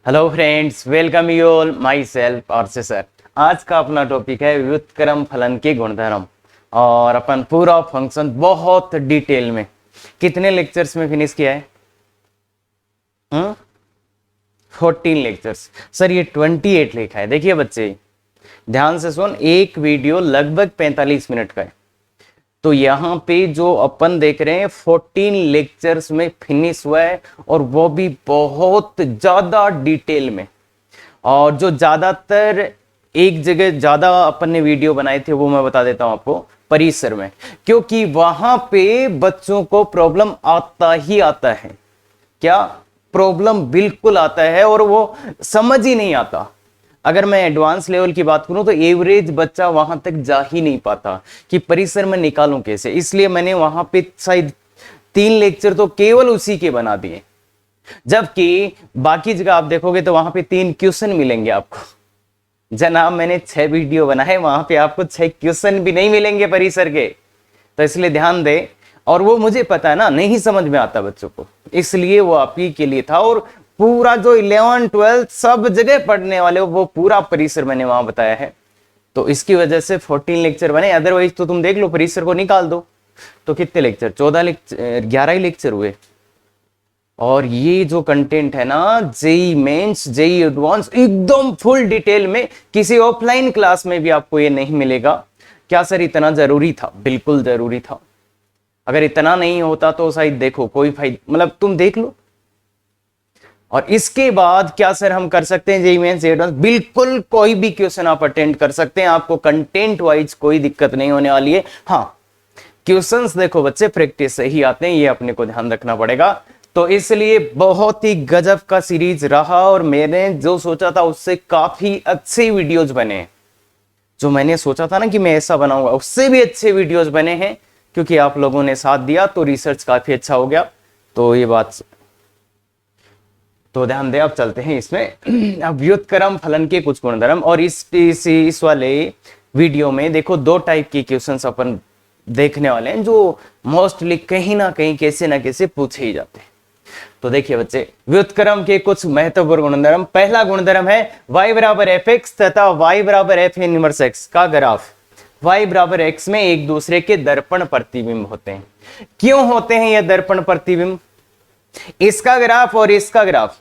Hello friends, welcome you all my self और से sir. आज का अपना टॉपिक है व्युत्क्रम फलन के गुणधर्म और अपन पूरा फंक्शन बहुत डिटेल में कितने लेक्चर्स में फिनिश किया है? 14 लेक्चर्स। सर ये 28 लिखा है। देखिए बच्चे ध्यान से सुन, एक वीडियो लगभग 45 मिनट का है, तो यहाँ पे जो अपन देख रहे हैं 14 लेक्चर्स में फिनिश हुआ है और वो भी बहुत ज्यादा डिटेल में। और जो ज्यादातर एक जगह ज्यादा अपन ने वीडियो बनाए थे वो मैं बता देता हूं आपको, परिसर में, क्योंकि वहां पे बच्चों को प्रॉब्लम आता ही आता है। क्या प्रॉब्लम? बिल्कुल आता है और वो समझ ही नहीं आता। अगर मैं एडवांस लेवल की बात करूं तो एवरेज बच्चा वहां तक जा ही नहीं पाता कि परिसर में निकालूं कैसे। इसलिए मैंने वहां पे शायद 3 लेक्चर तो केवल उसी के बना दिए, जबकि बाकी जगह आप देखोगे तो वहां पे 3 क्वेश्चन मिलेंगे आपको। जनाब मैंने 6 वीडियो बनाए, वहां पे आपको 6 क्वेश्चन भी नहीं मिलेंगे परिसर के। तो इसलिए ध्यान दे, और वो मुझे पता है ना, नहीं समझ में आता बच्चों को, इसलिए वो आप ही के लिए था। और पूरा जो 11 12 सब जगह पढ़ने वाले वो पूरा परिसर मैंने वहां बताया है, तो इसकी वजह से 14 लेक्चर बने। अदरवाइज तो तुम देख लो, परिसर को निकाल दो तो कितने लेक्चर? 14 लेक्चर, 11 ही लेक्चर हुए। और ये जो कंटेंट है ना, जेई मेंस, जेई एडवांस, एकदम फुल डिटेल में, किसी ऑफलाइन क्लास में भी आपको ये नहीं मिलेगा। क्या सर इतना जरूरी था? बिल्कुल जरूरी था। अगर इतना नहीं होता तो शायद देखो कोई फायदा, मतलब तुम देख लो। और इसके बाद क्या सर हम कर सकते हैं जेईई मेंस एडवांस? बिल्कुल कोई भी क्वेश्चन आप अटेंड कर सकते हैं, आपको कंटेंट वाइज कोई दिक्कत नहीं होने वाली है। हाँ, क्वेश्चंस देखो बच्चे प्रैक्टिस से ही आते हैं, ये अपने को ध्यान रखना पड़ेगा। तो इसलिए बहुत ही गजब का सीरीज रहा और मैंने जो सोचा था उससे काफी अच्छे वीडियोज बने। जो मैंने सोचा था ना कि मैं ऐसा बनाऊंगा, उससे भी अच्छे वीडियोज बने हैं, क्योंकि आप लोगों ने साथ दिया तो रिसर्च काफी अच्छा हो गया। तो ये बात तो ध्यान दे। अब चलते हैं इसमें अब व्युत्क्रम फलन के कुछ गुणधर्म। और इस वाले वीडियो में देखो 2 टाइप के क्वेश्चंस अपन देखने वाले हैं, जो मोस्टली कहीं ना कहीं कैसे ना कैसे पूछे ही जाते हैं। तो देखिए बच्चे, व्युत्क्रम के कुछ महत्वपूर्ण गुणधर्म। पहला गुणधर्म है y बराबर एफ एक्स तथा y बराबर एफ इनवर्स एक्स का ग्राफ y बराबर एक्स में एक दूसरे के दर्पण प्रतिबिंब होते हैं। क्यों होते हैं ये दर्पण प्रतिबिंब? इसका ग्राफ और इसका ग्राफ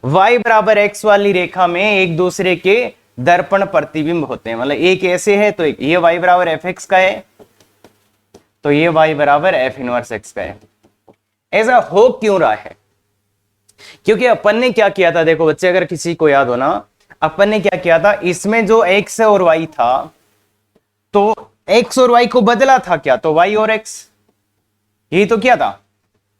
y बराबर एक्स वाली रेखा में एक दूसरे के दर्पण प्रतिबिंब होते हैं। मतलब एक ऐसे है तो एक, ये y बराबर एफ एक्स का है तो ये y बराबर एफ इनवर्स एक्स का है। ऐसा हो क्यों रहा है? क्योंकि अपन ने क्या किया था, देखो बच्चे अगर किसी को याद हो ना, अपन ने क्या किया था, इसमें जो x और y था तो x और y को बदला था क्या, तो y और x, यही तो किया था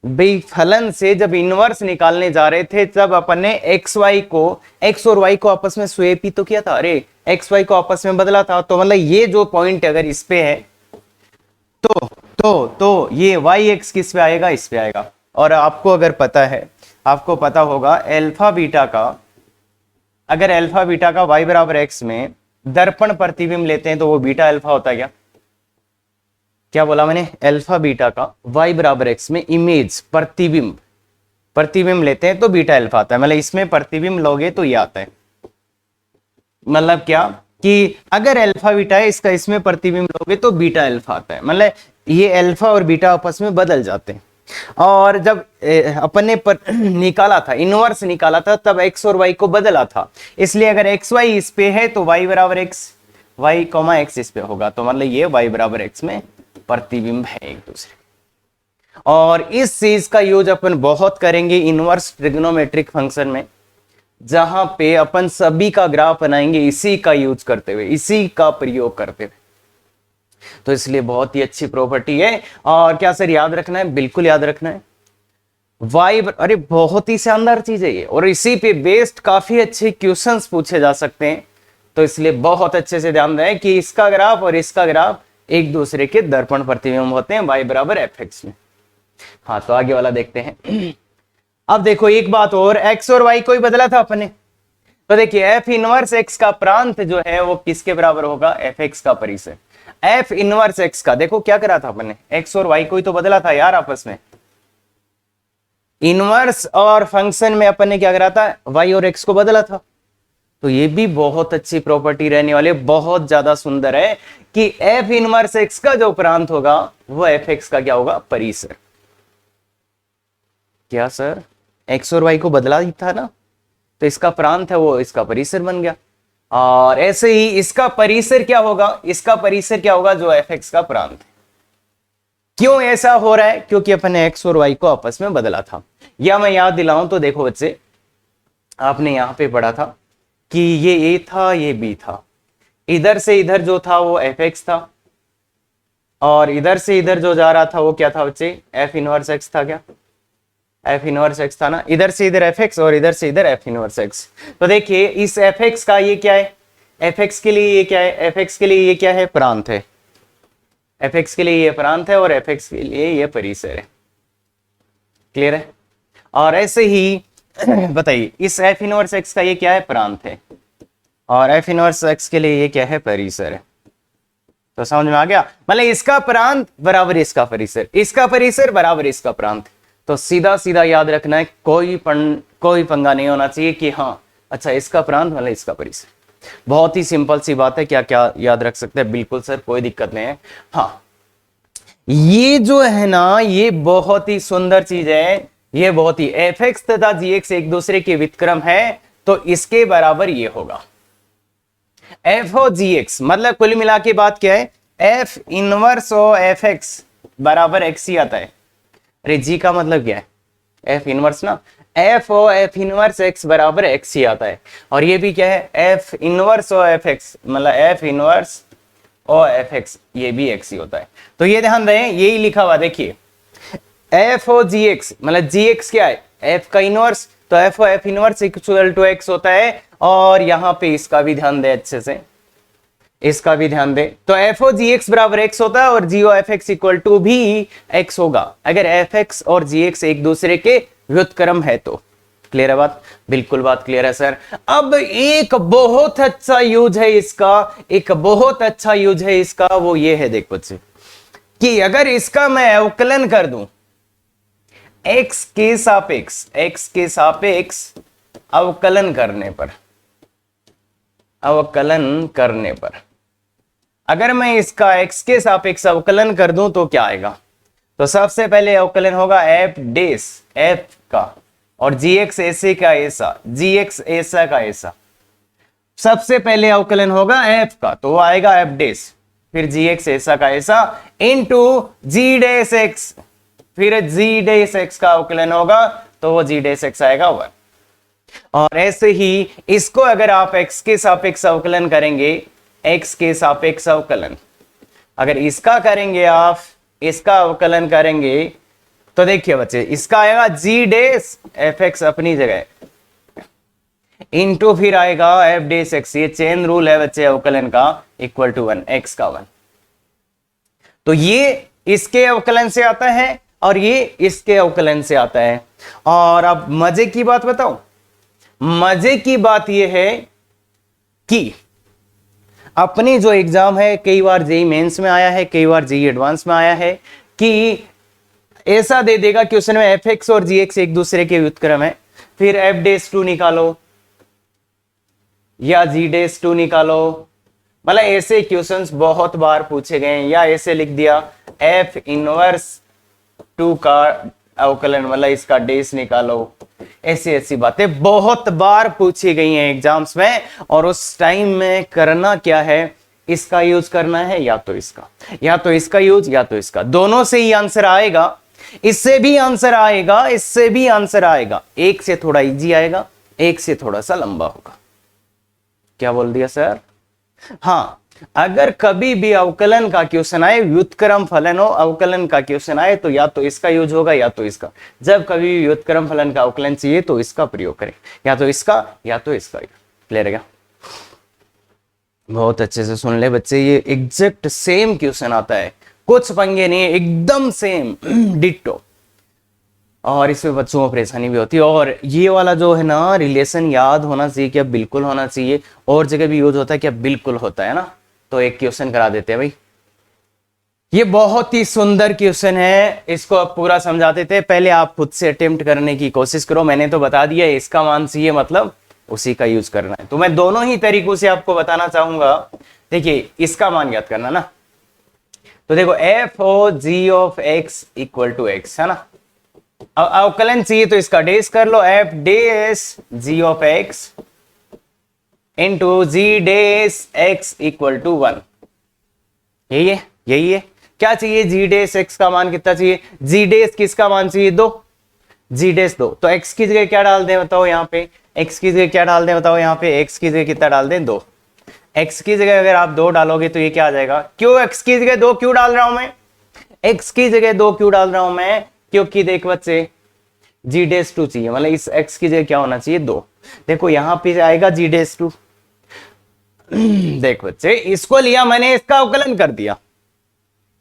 भाई। फलन से जब इनवर्स निकालने जा रहे थे तब अपन ने x और y को आपस में स्वेप ही तो किया था। अरे x y को आपस में बदला था। तो मतलब ये जो पॉइंट अगर इस पे है तो ये y x किस पे आएगा? इस पे आएगा। और आपको अगर पता है, आपको पता होगा अल्फा बीटा का, अगर अल्फा बीटा का y बराबर x में दर्पण प्रतिबिंब लेते हैं तो वो बीटा अल्फा होता है। क्या बोला मैंने? अल्फा बीटा का y बराबर x में इमेज प्रतिबिंब लेते हैं तो बीटा अल्फा आता है। मतलब इसमें प्रतिबिंब लोगे तो ये आता है। मतलब क्या कि अगर अल्फा बीटा है, इसका इसमें प्रतिबिंब लोगे तो बीटा अल्फा आता है। मतलब ये अल्फा और बीटा आपस में बदल जाते हैं। और जब अपन ने निकाला था, इनवर्स निकाला था, तब x और y को बदला था। इसलिए अगर x y इस पे है तो y बराबर x, y कॉमा x इस पे होगा। तो मतलब ये y बराबर x में प्रतिबिंब है एक दूसरे। और इस चीज का यूज अपन बहुत करेंगे इनवर्स ट्रिग्नोमेट्रिक फंक्शन में, जहां पे अपन सभी का ग्राफ बनाएंगे इसी का यूज करते हुए, इसी का प्रयोग करते हुए। तो इसलिए बहुत ही अच्छी प्रॉपर्टी है। और क्या सर याद रखना है? बिल्कुल याद रखना है। अरे बहुत ही शानदार चीज है ये, और इसी पे बेस्ड काफी अच्छे क्वेश्चंस पूछे जा सकते हैं। तो इसलिए बहुत अच्छे से ध्यान दें कि इसका ग्राफ और इसका ग्राफ एक दूसरे के दर्पण प्रतिबिंब होते हैं y बराबर एफ एक्स में। हाँ, तो आगे वाला देखते हैं। अब देखो एक बात और, x और y को ही बदला था अपने, तो देखिए एफ इनवर्स एक्स का प्रांत जो है वो किसके बराबर होगा? एफ एक्स का परिसर। एफ इनवर्स एक्स का देखो क्या करा था अपने, x और y को ही तो बदला था यार आपस में। इनवर्स और फंक्शन में अपन ने क्या करा था, y और x को बदला था। तो ये भी बहुत अच्छी प्रॉपर्टी रहने वाली है, बहुत ज्यादा सुंदर है कि f इनवर्स x का जो प्रांत होगा वो fx का क्या होगा, परिसर। क्या सर, x और y को बदला ही था ना, तो इसका प्रांत है वो इसका परिसर बन गया। और ऐसे ही इसका परिसर क्या होगा, इसका परिसर क्या होगा, जो fx का प्रांत है। क्यों ऐसा हो रहा है, क्योंकि अपन ने x और y को आपस में बदला था। या मैं याद दिलाऊं तो देखो बच्चे, आपने यहां पे पढ़ा था कि ये a था, ये b था, इधर से इधर जो था वो fx था, और इधर से इधर जो जा रहा था वो क्या था बच्चे, f इनवर्स x था। क्या f इनवर्स x था ना, इधर से इधर fx और इधर से इधर f इनवर्स x। तो देखिए इस fx का ये क्या है, fx के लिए ये क्या है, fx के लिए ये क्या है, प्रांत है। fx के लिए ये प्रांत है और fx के लिए ये परिसर है। क्लियर है। और ऐसे ही बताइए इस f इनवर्स x का ये क्या है, प्रांत है, और f इनवर्स x के लिए ये क्या है, परिसर है। तो समझ में आ गया, मतलब इसका प्रांत बराबर इसका परिसर, इसका परिसर बराबर इसका प्रांत। तो सीधा सीधा याद रखना है, कोई पंगा नहीं होना चाहिए कि हाँ अच्छा इसका प्रांत मतलब इसका परिसर। बहुत ही सिंपल सी बात है, क्या क्या याद रख सकते हैं, बिल्कुल सर कोई दिक्कत नहीं है। हाँ ये जो है ना ये बहुत ही सुंदर चीज है, ये बहुत ही, fx तथा gx एक दूसरे के व्युत्क्रम है, तो इसके बराबर ये होगा f ओ gx, मतलब कुल मिला के बात क्या है, f इनवर्स ओ fx बराबर x ही आता है। अरे g का मतलब क्या है, f इनवर्स ना, f O f inverse x बराबर x ही आता है। और ये भी क्या है, f इनवर्स ओ fx मतलब f इनवर्स ओ fx, ये भी x ही होता है। तो ये ध्यान रहे, यही लिखा हुआ देखिए, f ओ gx मतलब gx क्या है, f का इनवर्स, तो f O f inverse equal to x होता है। और यहां पे इसका भी ध्यान दे अच्छे से, इसका भी ध्यान दे, तो f ओ gx बराबर x होता है और g O fx equal to भी x होगा अगर fx और gx एक दूसरे के व्युत्क्रम है तो। क्लियर है बात, बिल्कुल बात क्लियर है सर। अब एक बहुत अच्छा यूज है इसका, एक बहुत अच्छा यूज है इसका, वो ये है देख बच्चे, कि अगर इसका मैं अवकलन कर दूं x के सापेक्ष, x के सापेक्ष अवकलन करने पर, अवकलन करने पर अगर मैं इसका x के सापेक्ष अवकलन कर दूं तो क्या आएगा, तो सबसे पहले अवकलन होगा f डेस f का, और gx ऐसे का ऐसा, gx ऐसा का ऐसा। सबसे पहले अवकलन होगा f का, तो वो आएगा f डेस, फिर gx ऐसा का ऐसा इंटू g डेस x, फिर g डेस x का अवकलन होगा तो वो g डेस x आएगा 1। और ऐसे ही इसको अगर आप x के सापेक्ष अवकलन करेंगे, x के सापेक्ष अवकलन अगर इसका करेंगे, आप इसका अवकलन करेंगे तो देखिए बच्चे इसका आएगा g डेस fx अपनी जगह इंटू फिर आएगा f डेस x, ये चेन रूल है बच्चे अवकलन का, इक्वल टू 1, x का 1। तो ये इसके अवकलन से आता है और ये इसके अवकलन से आता है। और अब मजे की बात बताऊं, मजे की बात यह है कि अपने जो एग्जाम है, कई बार जेई मेंस में आया है, कई बार जेई एडवांस में आया है, कि ऐसा दे देगा कि उसमें fx और gx एक दूसरे के व्युत्क्रम है, फिर f डेस 2 निकालो या g डेस 2 निकालो, मतलब ऐसे क्वेश्चंस बहुत बार पूछे गए हैं। या ऐसे लिख दिया f इनवर्स 2 का अवकलन मतलब इसका डेस निकालो, ऐसी ऐसी बातें बहुत बार पूछी गई हैं एग्जाम्स में। और उस टाइम में करना क्या है, इसका यूज करना है या तो इसका, या तो इसका यूज या तो इसका, दोनों से ही आंसर आएगा। इससे भी आंसर आएगा, इससे भी आंसर आएगा, एक से थोड़ा इजी आएगा, एक से थोड़ा सा लंबा होगा। क्या बोल दिया सर? हाँ, अगर कभी भी अवकलन का क्वेश्चन आए, व्युत्क्रम फलन हो, अवकलन का क्वेश्चन आए, तो या तो इसका यूज होगा या तो इसका। जब कभी भी व्युत्क्रम फलन का अवकलन चाहिए तो इसका प्रयोग करें, या तो इसका या तो इसका। क्लियर है क्या? बहुत अच्छे से सुन ले बच्चे, ये एग्जैक्ट सेम क्वेश्चन आता है, कुछ पंगे नहीं है, एकदम सेम डिट्टो। और इसमें बच्चों को परेशानी भी होती है। और ये वाला जो है ना रिलेशन याद होना चाहिए, क्या बिल्कुल होना चाहिए। और जगह भी यूज होता है, क्या बिल्कुल होता है ना। तो एक क्वेश्चन करा देते हैं भाई, ये बहुत ही सुंदर क्वेश्चन है, इसको अब पूरा समझाते थे, पहले आप खुद से अटेम्प्ट करने की कोशिश करो। मैंने तो बता दिया इसका मान चाहिए, मतलब उसी का यूज करना है। तो मैं दोनों ही तरीकों से आपको बताना चाहूंगा। देखिए इसका मान याद करना ना, तो देखो f o g of x equal to x है ना। अब अवकलन चाहिए तो इसका डेस कर लो, f dash g of x into ji dash x equal to 1। यही है। क्या चाहिए, जी डेस एक्स का मान कितना चाहिए, जी डेस किसका मान चाहिए 2, जी डेस 2। तो एक्स की जगह क्या डाल दें बताओ, यहाँ पे एक्स की जगह क्या डाल दें बताओ, यहाँ पे एक्स की जगह कितना डाल दें 2। एक्स की जगह अगर आप 2 डालोगे तो ये क्या आ जाएगा, क्यों एक्स की जगह 2 क्यों डाल रहा हूं मैं, एक्स की जगह 2 क्यों डाल रहा हूं मैं, क्योंकि देख बच्चे जी डेस 2 चाहिए, मतलब इस एक्स की जगह क्या होना चाहिए 2। देखो यहां पे आएगा जी डेस 2। देख बच्चे इसको लिया मैंने, इसका अवकलन कर दिया,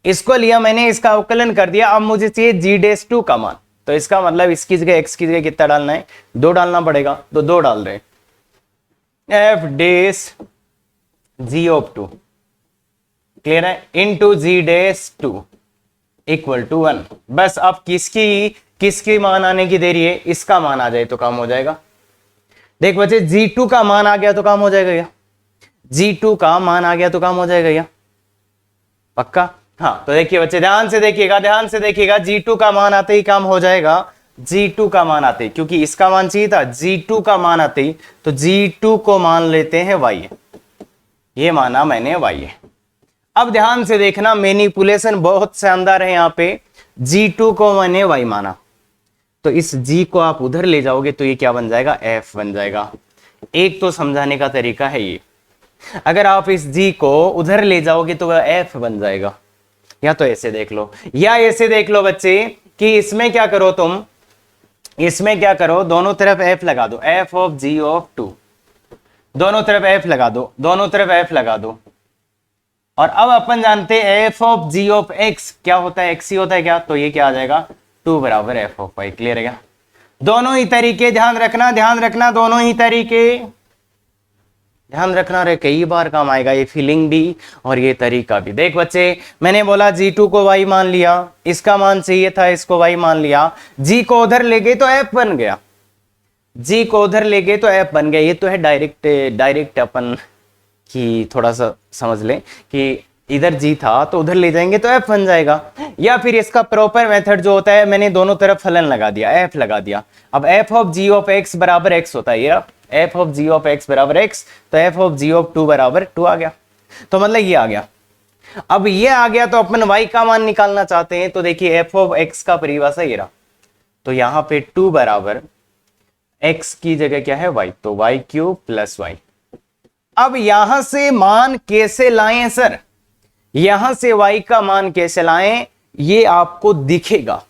इसको लिया मैंने, इसका अवकलन कर दिया। अब मुझे चाहिए जी डेस 2 का मान, तो इसका मतलब इसकी जगह एक्स की जगह कितना डालना है, 2 डालना पड़ेगा। तो 2 डाल रहे, f dash g of 2 clear है, into g dash 2 equal to 1। बस अब किसकी मान आने की देरी है, इसका मान आ जाए तो काम हो जाएगा। देख बच्चे G2 का मान आ गया तो काम हो जाएगा क्या, G2 का मान आ गया तो काम हो जाएगा क्या, पक्का। हाँ तो देखिए बच्चे ध्यान से देखिएगा, G2 का मान आते ही काम हो जाएगा, G2 का मान आते ही, क्योंकि इसका मान चाहिए था, G2 का मान आते ही तो G2 को मान लेते हैं y है, ये माना मैंने y है। अब ध्यान से देखना, मैनिपुलेशन बहुत शानदार है। यहाँ पे G2 को मैंने y माना, तो इस G को आप उधर ले जाओगे तो ये क्या बन जाएगा, F बन जाएगा। एक तो समझाने का तरीका है ये, अगर आप इस G को उधर ले जाओगे तो वह F बन जाएगा। या तो ऐसे देख लो, या ऐसे देख लो बच्चे कि इसमें क्या करो तुम, इसमें क्या करो, दोनों तरफ F लगा दो, F ऑफ G ऑफ 2, दोनों तरफ F लगा दो, दोनों तरफ F लगा दो। और अब अपन जानते हैं f of g of x क्या होता है, x ही होता है क्या, तो ये क्या आ जाएगा 2 बराबर f ऑफ y। क्लियर है क्या, दोनों ही तरीके ध्यान रखना, दोनों ही तरीके ध्यान रखना रे, कई बार काम आएगा ये फीलिंग भी और ये तरीका भी। देख बच्चे मैंने बोला G2 को y मान लिया, इसका मान चाहिए था, इसको y मान लिया, G को उधर ले गए तो f बन गया, G को उधर ले गए तो f बन गया। ये तो है डायरेक्ट अपन कि थोड़ा सा समझ लें कि इधर G था तो उधर ले जाएंगे तो F बन जाएगा। या फिर इसका प्रॉपर मेथड जो होता है, मैंने दोनों तरफ फलन लगा दिया, F लगा दिया। अब F of G of x बराबर x होता है, ये F of G of x बराबर x, तो F ऑफ G ऑफ 2 बराबर 2 आ गया, तो मतलब ये आ गया। अब ये आ गया तो अपन y का मान निकालना चाहते हैं, तो देखिए F ऑफ x का परिभाषा ये रहा, तो यहां पे 2 बराबर x की जगह क्या है y, तो y क्यूब प्लस y। अब यहां से मान कैसे लाएं सर, यहां से y का मान कैसे लाएं, ये आपको दिखेगा,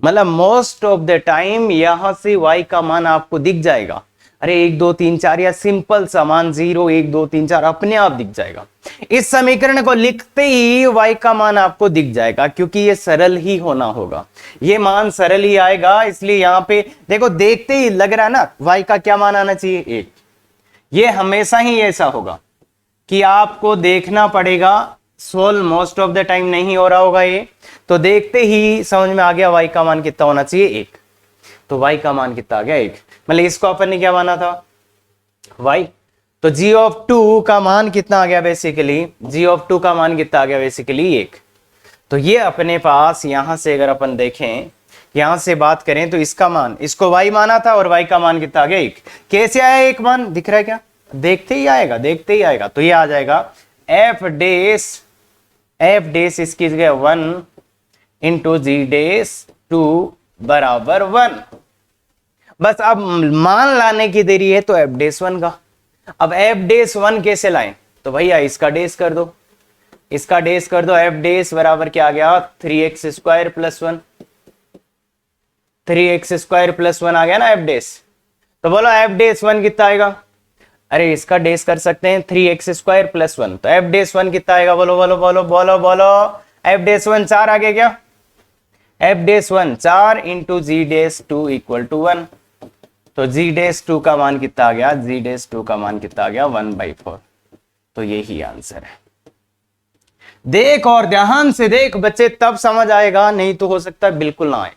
मतलब मोस्ट ऑफ द टाइम यहां से y का मान आपको दिख जाएगा। अरे 1 2 3 4 या सिंपल सा मान 0 1 2 3 4 अपने आप दिख जाएगा। इस समीकरण को लिखते ही y का मान आपको दिख जाएगा, क्योंकि ये सरल ही होना होगा, ये मान सरल ही आएगा। इसलिए यहां पे देखो, देखते ही लग रहा है ना y का क्या मान आना चाहिए 1। ये हमेशा ही ऐसा होगा कि आपको देखना पड़ेगा, solve most of the time नहीं हो रहा होगा ये, तो देखते ही समझ में आ गया y का मान कितना होना चाहिए 1, तो y का मान कितना आ गया 1। मतलब इसको अपन ने क्या माना था y, तो g ऑफ 2 का मान कितना आ गया बेसिकली, g ऑफ 2 का मान कितना आ गया बेसिकली 1। तो ये अपने पास यहां से अगर अपन देखें, यहां से बात करें तो इसका मान, इसको y माना था और y का मान कितना आ गया 1। कैसे आया एक मान दिख रहा है क्या, देखते ही आएगा, तो ये आ जाएगा f डेस इसकी जगह 1 इंटू जी डेस 2 बराबर 1। बस अब मान लाने की देरी है, तो f डेस 1 का। अब f डेस 1 कैसे लाएं, तो भैया इसका डेस कर दो, f डेस बराबर क्या आ गया 3x square plus 1, 3x square plus 1 आ गया ना f डेस। तो बोलो f डेस 1 कितना आएगा, अरे इसका डेस कर सकते हैं 3x स्क्वायर प्लस 1, तो f डेस 1 कितना आएगा, बोलो बोलो बोलो बोलो बोलो, f डेस 1 4 आ गया क्या, f dash 1 4 into ji dash 2 equal to 1, तो जी डेस 2 का मान कितना आ गया, जी डेस 2 का मान कितना आ गया 1/4, तो यही आंसर है। देख और ध्यान से देख बच्चे, तब समझ आएगा, नहीं तो हो सकता है बिल्कुल ना आए।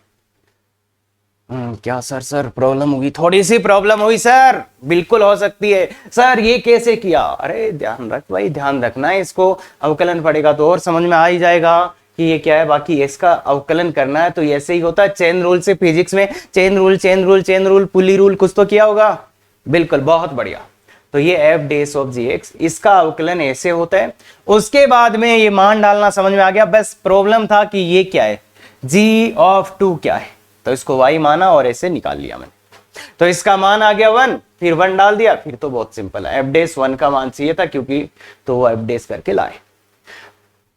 क्या सर, सर प्रॉब्लम होगी, थोड़ी सी प्रॉब्लम हुई सर, बिल्कुल हो सकती है सर, ये कैसे किया? अरे ध्यान रख भाई, ध्यान रखना है, इसको अवकलन पड़ेगा तो और समझ में आ ही जाएगा कि ये क्या है। बाकी इसका अवकलन करना है तो ऐसे ही होता है, चेन रूल से, फिजिक्स में chain rule chain rule chain rule pulley rule कुछ तो किया होगा। बिल्कुल, बहुत बढ़िया। तो ये f dash of g x, इसका अवकलन ऐसे होता है। उसके बाद में ये मान डालना समझ में आ गया। बस प्रॉब्लम था कि ये क्या है, जी ऑफ 2 क्या है, तो इसको y माना और ऐसे निकाल लिया मैंने। तो इसका मान आ गया 1, फिर 1 डाल दिया, फिर तो बहुत सिंपल है। एफ डेस 1 का मान चाहिए था क्योंकि, तो वो एफ डेस करके लाए।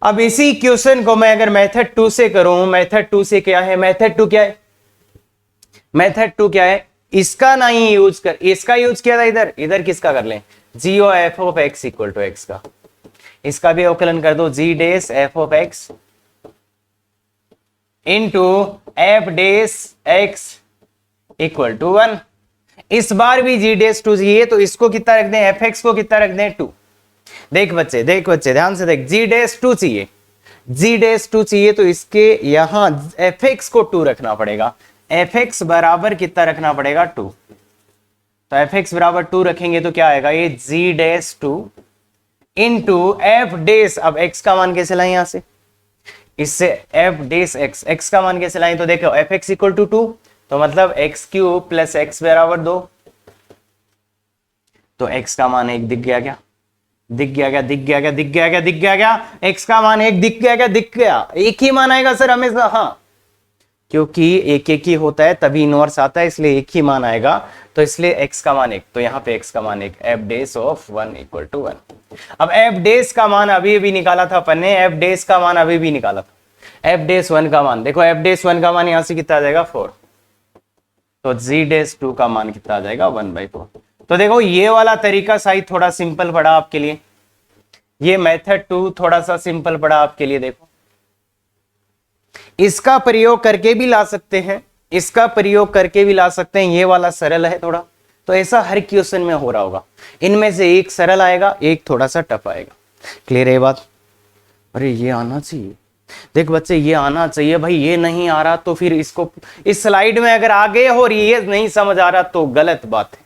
अब इसी क्वेश्चन को मैं अगर मेथड 2 से करूं, मेथड 2 से क्या है, मेथड 2 क्या है, मेथड 2 क्या है, इसका नहीं यूज कर, इसका यूज किया था इधर, इधर किसका कर लें, g o f of x equal to x का, इसका भी अवकलन कर दो, g dash f of x into f dash x equal to 1। इस बार भी जी डेस 2 चाहिए, तो इसको कितना रख दें, एफ एक्स को कितना रख दें, 2। देख बच्चे ध्यान से देख, जी डेस 2 चाहिए, जी डेस 2 चाहिए, तो इसके यहां एफ एक्स को 2 रखना पड़ेगा। एफ एक्स बराबर कितना रखना पड़ेगा, 2। तो एफ एक्स बराबर 2 रखेंगे तो क्या आएगा, ये जी डेस 2 इंटू एफ डेस, अब एक्स का मान कैसे लाएं यहां से, इससे एफ डेस एक्स, एक्स का मान कैसे लाएं, तो देखो एफ एक्स इक्वल टू 2, तो मतलब एक्स क्यूब प्लस एक्स बराबर 2। तो एक्स का मान 1 दिख गया क्या, दिख गया क्या, दिख गया क्या, दिख गया क्या, दिख गया क्या, एक्स का मान 1 दिख गया क्या, दिख गया। एक ही मान आएगा सर हमेशा, हाँ, क्योंकि एक एक ही होता है तभी इनवर्स आता है, इसलिए एक ही मान आएगा, तो इसलिए x का मान 1, तो यहां पे x का मान 1, F dash of 1 equal to 1। अब एफ डेस का मान अभी भी निकाला था अपन ने, एफ डेस का मान अभी भी निकाला था, एफ डेस 1 का मान देखो, एफ डेस 1 का मान यहां से कितना आ जाएगा, 4, तो जी डेस 2 का मान कितना आ जाएगा, 1/4। तो देखो ये वाला तरीका शायद थोड़ा सिंपल पड़ा आपके लिए, ये मेथड 2 थोड़ा सा सिंपल पड़ा आपके लिए। देखो इसका प्रयोग करके भी ला सकते हैं, इसका प्रयोग करके भी ला सकते हैं, ये वाला सरल है थोड़ा, तो ऐसा हर क्वेश्चन में हो रहा होगा, इनमें से एक सरल आएगा, एक थोड़ा सा टफ आएगा। क्लियर है बात? अरे ये आना चाहिए, देख बच्चे ये आना चाहिए भाई, ये नहीं आ रहा तो फिर इसको, इस स्लाइड में अगर आ गए और ये नहीं समझ आ रहा तो गलत बात है,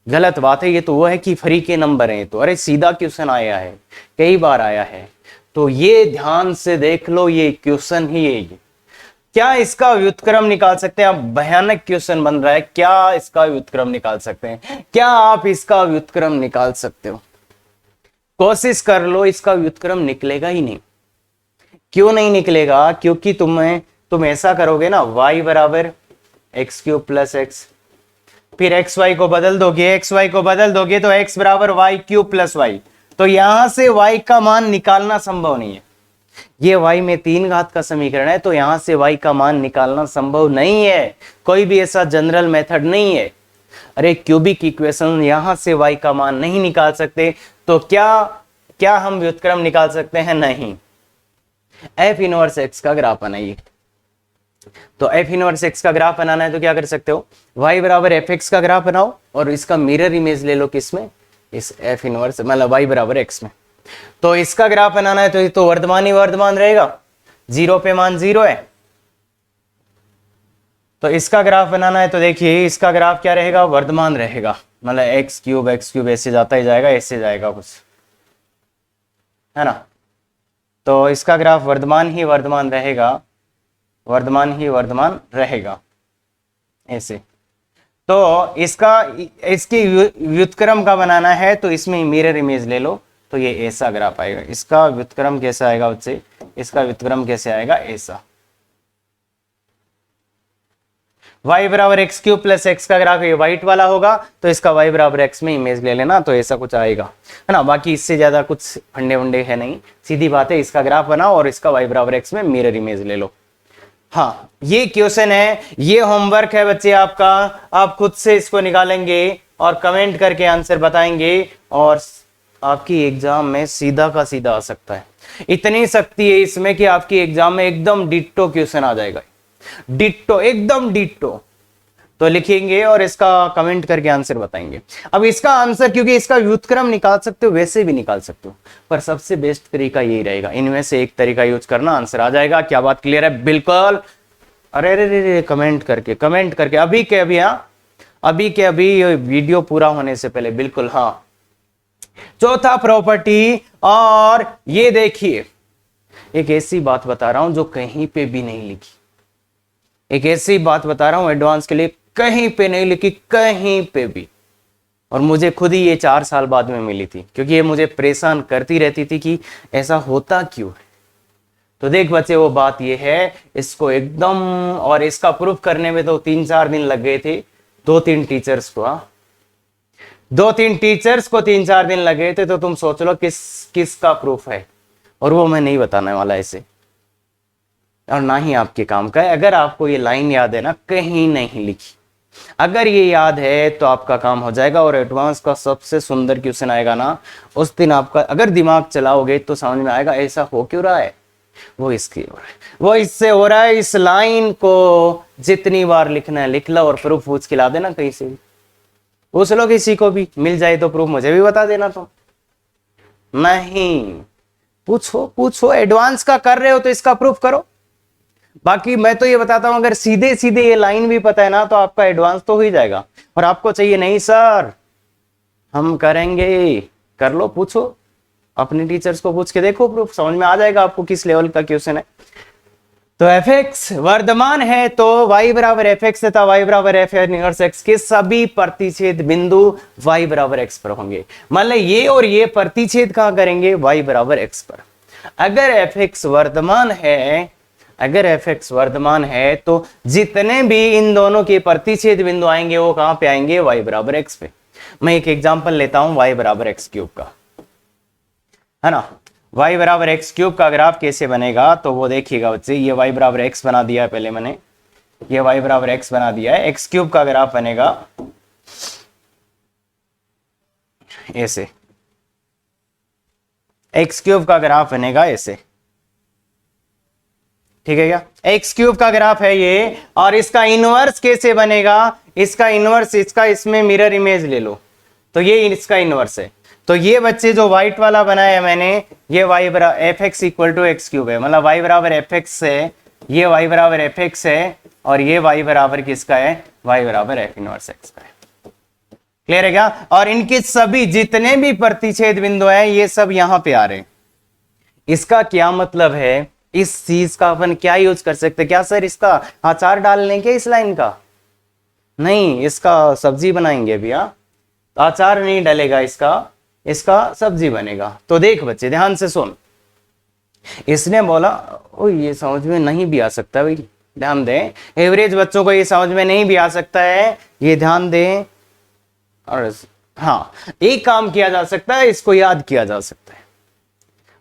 गलत बात है। ये तो वो है कि फ्री के नंबर हैं, तो अरे सीधा क्वेश्चन आया है, कई बार आया है, तो ये ध्यान से देख लो, ये क्वेश्चन ही है। ये क्या इसका व्युत्क्रम निकाल सकते हैं? अब भयानक क्वेश्चन बन रहा है, क्या इसका व्युत्क्रम निकाल सकते हैं? क्या आप इसका व्युत्क्रम निकाल सकते हो? कोशिश कर लो, इसका व्युत्क्रम निकलेगा ही नहीं। क्यों नहीं निकलेगा? क्योंकि तुम ऐसा करोगे ना, y बराबर एक्स क्यूब प्लस एक्स, फिर एक्स वाई को बदल दोगे, एक्स वाई को बदल दोगे तो x बराबर वाई क्यूब प्लस वाई, तो यहां से y का मान निकालना संभव नहीं है। ये y में 3 घात का समीकरण है, तो यहां से y का मान निकालना संभव नहीं है, कोई भी ऐसा जनरल मेथड नहीं है। अरे क्यूबिक इक्वेशन, यहां से y का मान नहीं निकाल सकते, तो क्या हम व्युत्क्रम निकाल सकते हैं? नहीं। एफ इनवर्स एक्स का ग्राफ बनाइए, तो एफ इनवर्स एक्स का ग्राफ बनाना है तो क्या कर सकते हो, y बराबर एफ एक्स का ग्राफ बनाओ और इसका मिरर इमेज ले लो, किसमें, इस एफ इनवर्स मतलब y बराबर एक्स में। तो इसका ग्राफ बनाना है तो ये तो वर्धमान ही वर्धमान रहेगा, 0 पे मान 0 है, तो इसका ग्राफ बनाना है तो देखिए इसका ग्राफ क्या रहेगा, वर्धमान रहेगा, मतलब एक्स क्यूब ऐसे जाता ही जाएगा, ऐसे जाएगा कुछ, है ना। तो इसका ग्राफ वर्धमान ही वर्धमान रहेगा, वर्धमान ही वर्धमान रहेगा ऐसे। तो इसकी व्युत्क्रम का बनाना है तो इसमें मिरर इमेज ले लो, तो ये ऐसा ग्राफ आएगा। इसका व्युत्क्रम कैसा आएगा बच्चे, इसका व्युत्क्रम कैसे आएगा, ऐसा। y बराबर एक्स क्यूब प्लस एक्स का ग्राफ ये व्हाइट वाला होगा, तो इसका y बराबर एक्स में इमेज ले लेना, तो ऐसा कुछ आएगा, है ना। बाकी इससे ज्यादा कुछ फंडे वंडे है नहीं, सीधी बात है, इसका ग्राफ बनाओ और इसका y बराबर एक्स में मिरर इमेज ले लो। हाँ, ये क्वेश्चन है, ये होमवर्क है बच्चे आपका, आप खुद से इसको निकालेंगे और कमेंट करके आंसर बताएंगे, और आपकी एग्जाम में सीधा का सीधा आ सकता है। इतनी शक्ति है इसमें कि आपकी एग्जाम में एकदम डिट्टो क्वेश्चन आ जाएगा, डिट्टो, एकदम डिट्टो। तो लिखेंगे और इसका कमेंट करके आंसर बताएंगे। अब इसका आंसर, क्योंकि इसका व्युत्क्रम निकाल सकते हो, वैसे भी निकाल सकते हो, पर सबसे बेस्ट तरीका यही रहेगा, इनमें से एक तरीका यूज करना, आंसर आ जाएगा। क्या बात क्लियर है? बिल्कुल। अरे रे रे रे, कमेंट करके अभी के अभी, हाँ अभी के अभी, वीडियो पूरा होने से पहले, बिल्कुल हाँ। चौथा प्रॉपर्टी, और ये देखिए एक ऐसी बात बता रहा हूं जो कहीं पे भी नहीं लिखी, एक ऐसी बात बता रहा हूं एडवांस के लिए, कहीं पे नहीं लिखी, कहीं पे भी। और मुझे खुद ही ये 4 साल बाद में मिली थी, क्योंकि ये मुझे परेशान करती रहती थी कि ऐसा होता क्यों है। तो देख बच्चे, वो बात ये है, इसको एकदम, और इसका प्रूफ करने में तो 3-4 दिन लग गए थे, 2-3 टीचर्स को, 2-3 टीचर्स को 3-4 दिन लगे थे। तो तुम सोच लो किसका प्रूफ है, और वो मैं नहीं बताने वाला ऐसे, और ना ही आपके काम का है। अगर आपको ये लाइन याद है ना, कहीं नहीं लिखी, अगर ये याद है तो आपका काम हो जाएगा। और एडवांस का सबसे सुंदर क्वेश्चन आएगा ना, उस दिन आपका अगर दिमाग चलाओगे तो समझ में आएगा ऐसा हो क्यों रहा है। वो इसकी हो रहा है, वो इससे हो रहा है। इस लाइन को जितनी बार लिखना है लिख लो, और प्रूफ पूछ के ला देना कहीं से भी, पूछ लो किसी को भी, मिल जाए तो प्रूफ मुझे भी बता देना। तो नहीं, पूछो, एडवांस का कर रहे हो तो इसका प्रूफ करो। बाकी मैं तो ये बताता हूं, अगर सीधे सीधे ये लाइन भी पता है ना तो आपका एडवांस तो हो ही जाएगा। और आपको चाहिए नहीं सर हम करेंगे, कर लो, पूछो अपने टीचर्स को, पूछ के देखो, प्रूफ समझ में आ जाएगा आपको किस लेवल का क्वेश्चन है। तो fx वर्धमान है तो y बराबर fx तथा y बराबर f इनवर्स x के सभी प्रतिच्छेद बिंदु y बराबर x पर होंगे। मान लो ये और ये प्रतिच्छेद कहां करेंगे? y बराबर x पर। अगर fx वर्धमान है, अगर fx वर्धमान है तो जितने भी इन दोनों के प्रतिच्छेद बिंदु आएंगे वो कहां पे आएंगे? y बराबर x पे। मैं एक एग्जांपल लेता हूं y बराबर x क्यूब का, है ना। y बराबर एक्स क्यूब का ग्राफ कैसे बनेगा तो वो देखिएगा बच्चे, ये y बराबर एक्स बना दिया है पहले मैंने, ये y बराबर एक्स बना दिया है। एक्स क्यूब का ग्राफ बनेगा ऐसे, एक्स क्यूब का ग्राफ बनेगा ऐसे, ठीक है क्या? एक्स क्यूब का ग्राफ है ये, और इसका इनवर्स कैसे बनेगा? इसका इनवर्स, इसका इसमें मिरर इमेज ले लो, तो ये इसका इनवर्स है। तो ये बच्चे जो व्हाइट वाला बनाया मैंने, ये y बराबर F x equal to X cube है, मतलब y बराबर एफ एक्स है, ये y बराबर एफ एक्स है, और ये y बराबर किसका है? y बराबर एफ इनवर्स एक्स का है। क्लियर है क्या? और इनके सभी जितने भी प्रतिच्छेद बिंदु हैं ये सब यहां पे आ रहे हैं। इसका क्या मतलब है? इस चीज का अपन क्या यूज कर सकते हैं? क्या सर इसका अचार डाल लें क्या इस लाइन का? नहीं, इसका सब्जी बनाएंगे भैया, अचार नहीं डलेगा इसका, इसका सब्जी बनेगा। तो देख बच्चे ध्यान से सुन, इसने बोला ओ ये समझ में नहीं भी आ सकता भाई, ध्यान दें, एवरेज बच्चों को ये समझ में नहीं भी आ सकता है, ये ध्यान दें। और हाँ, एक काम किया जा सकता है, इसको याद किया जा सकता है,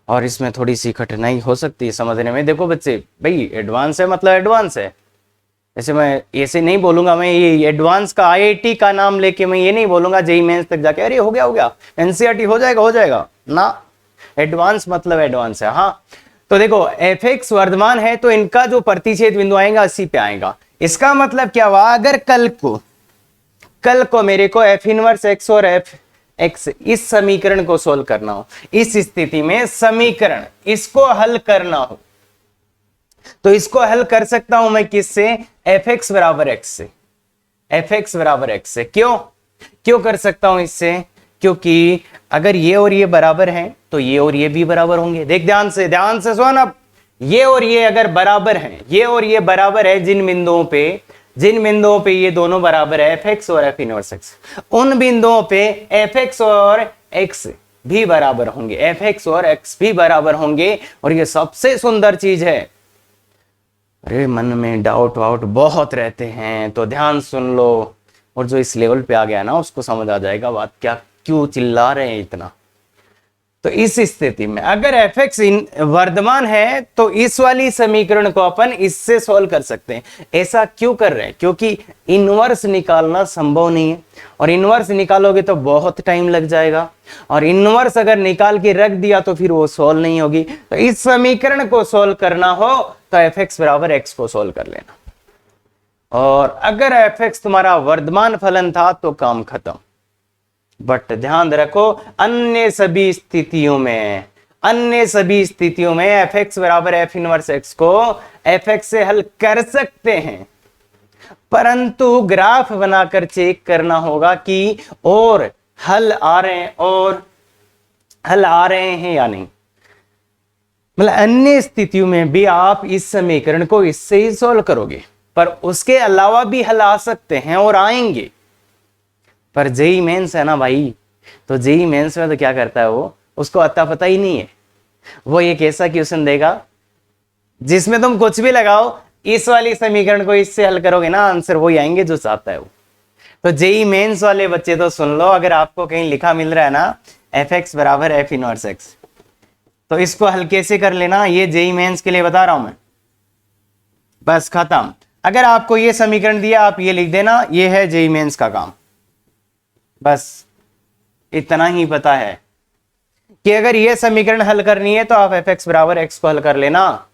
और इसमें थोड़ी सी कठिनाई हो सकती है समझने में। देखो बच्चे, भाई एडवांस है मतलब एडवांस है, ऐसे मैं ऐसे नहीं बोलूंगा, मैं ये एडवांस का आईआईटी का नाम लेके मैं ये नहीं बोलूंगा जेईई मेंस तक जाके अरे हो गया एनसीईआरटी हो जाएगा ना। एडवांस मतलब एडवांस है। हाँ, तो देखो एफ वर्धमान है तो इनका जो प्रतिच्छेद बिंदु आएगा 80 पे आएगा। इसका मतलब क्या हुआ? अगर कल को मेरे को एफ इनवर्स एक्स और एफ एक्स इस समीकरण को सोल्व करना हो, इस स्थिति में समीकरण इसको हल करना हो, तो इसको हल कर सकता हूं मैं किससे? एफ एक्स बराबर एक्स से, एफ एक्स बराबर एक्स से। क्यों कर सकता हूं इससे? क्योंकि अगर ये और ये बराबर हैं तो ये और ये भी बराबर होंगे। देख ध्यान से सुन, अब ये और ये अगर बराबर हैं, ये और ये बराबर है जिन बिंदुओं पे ये दोनों बराबर है एफ एक्स और एफ इनवर्स एक्स, उन बिंदुओं पे एफ एक्स और एक्स भी बराबर होंगे, एफ एक्स और एक्स भी बराबर होंगे। और ये सबसे सुंदर चीज है। अरे मन में डाउट वाउट बहुत रहते हैं तो ध्यान सुन लो, और जो इस लेवल पे आ गया ना उसको समझ आ जाएगा बात, क्या क्यों चिल्ला रहे हैं इतना। तो इस स्थिति में अगर एफ एक्स वर्धमान है तो इस वाली समीकरण को अपन इससे सॉल्व कर सकते हैं। ऐसा क्यों कर रहे हैं? क्योंकि इनवर्स निकालना संभव नहीं है, और इनवर्स निकालोगे तो बहुत टाइम लग जाएगा, और इनवर्स अगर निकाल के रख दिया तो फिर वो सॉल्व नहीं होगी। तो इस समीकरण को सॉल्व करना हो तो एफ एक्स बराबर एक्स को सॉल्व कर लेना। और अगर एफ एक्स तुम्हारा वर्तमान फलन था तो काम खत्म। बट ध्यान रखो अन्य सभी स्थितियों में एफ एक्स बराबर एफ इनवर्स एक्स को एफ एक्स से हल कर सकते हैं, परंतु ग्राफ बनाकर चेक करना होगा कि और हल आ रहे हैं या नहीं। मतलब अन्य स्थितियों में भी आप इस समीकरण को इससे ही सॉल्व करोगे, पर उसके अलावा भी हल आ सकते हैं और आएंगे। पर जेई मेंस है ना भाई, तो जेई मेंस में तो क्या करता है वो, उसको अता पता ही नहीं है। वो एक ऐसा क्वेश्चन देगा जिसमें तुम कुछ भी लगाओ, इस वाली समीकरण को इससे हल करोगे ना, आंसर वही आएंगे जो चाहता है वो। तो जेई मेंस वाले बच्चे तो सुन लो, अगर आपको कहीं लिखा मिल रहा है ना एफ एक्स बराबर एफ इनवर्स एक्स, तो इसको हल कैसे कर लेना, ये जेई मेंस के लिए बता रहा हूं मैं, बस खत्म। अगर आपको ये समीकरण दिया आप ये लिख देना, ये है जेई मेंस का काम। बस इतना ही पता है कि अगर ये समीकरण हल करनी है तो आप एफ एक्स बराबर एक्स को हल कर लेना,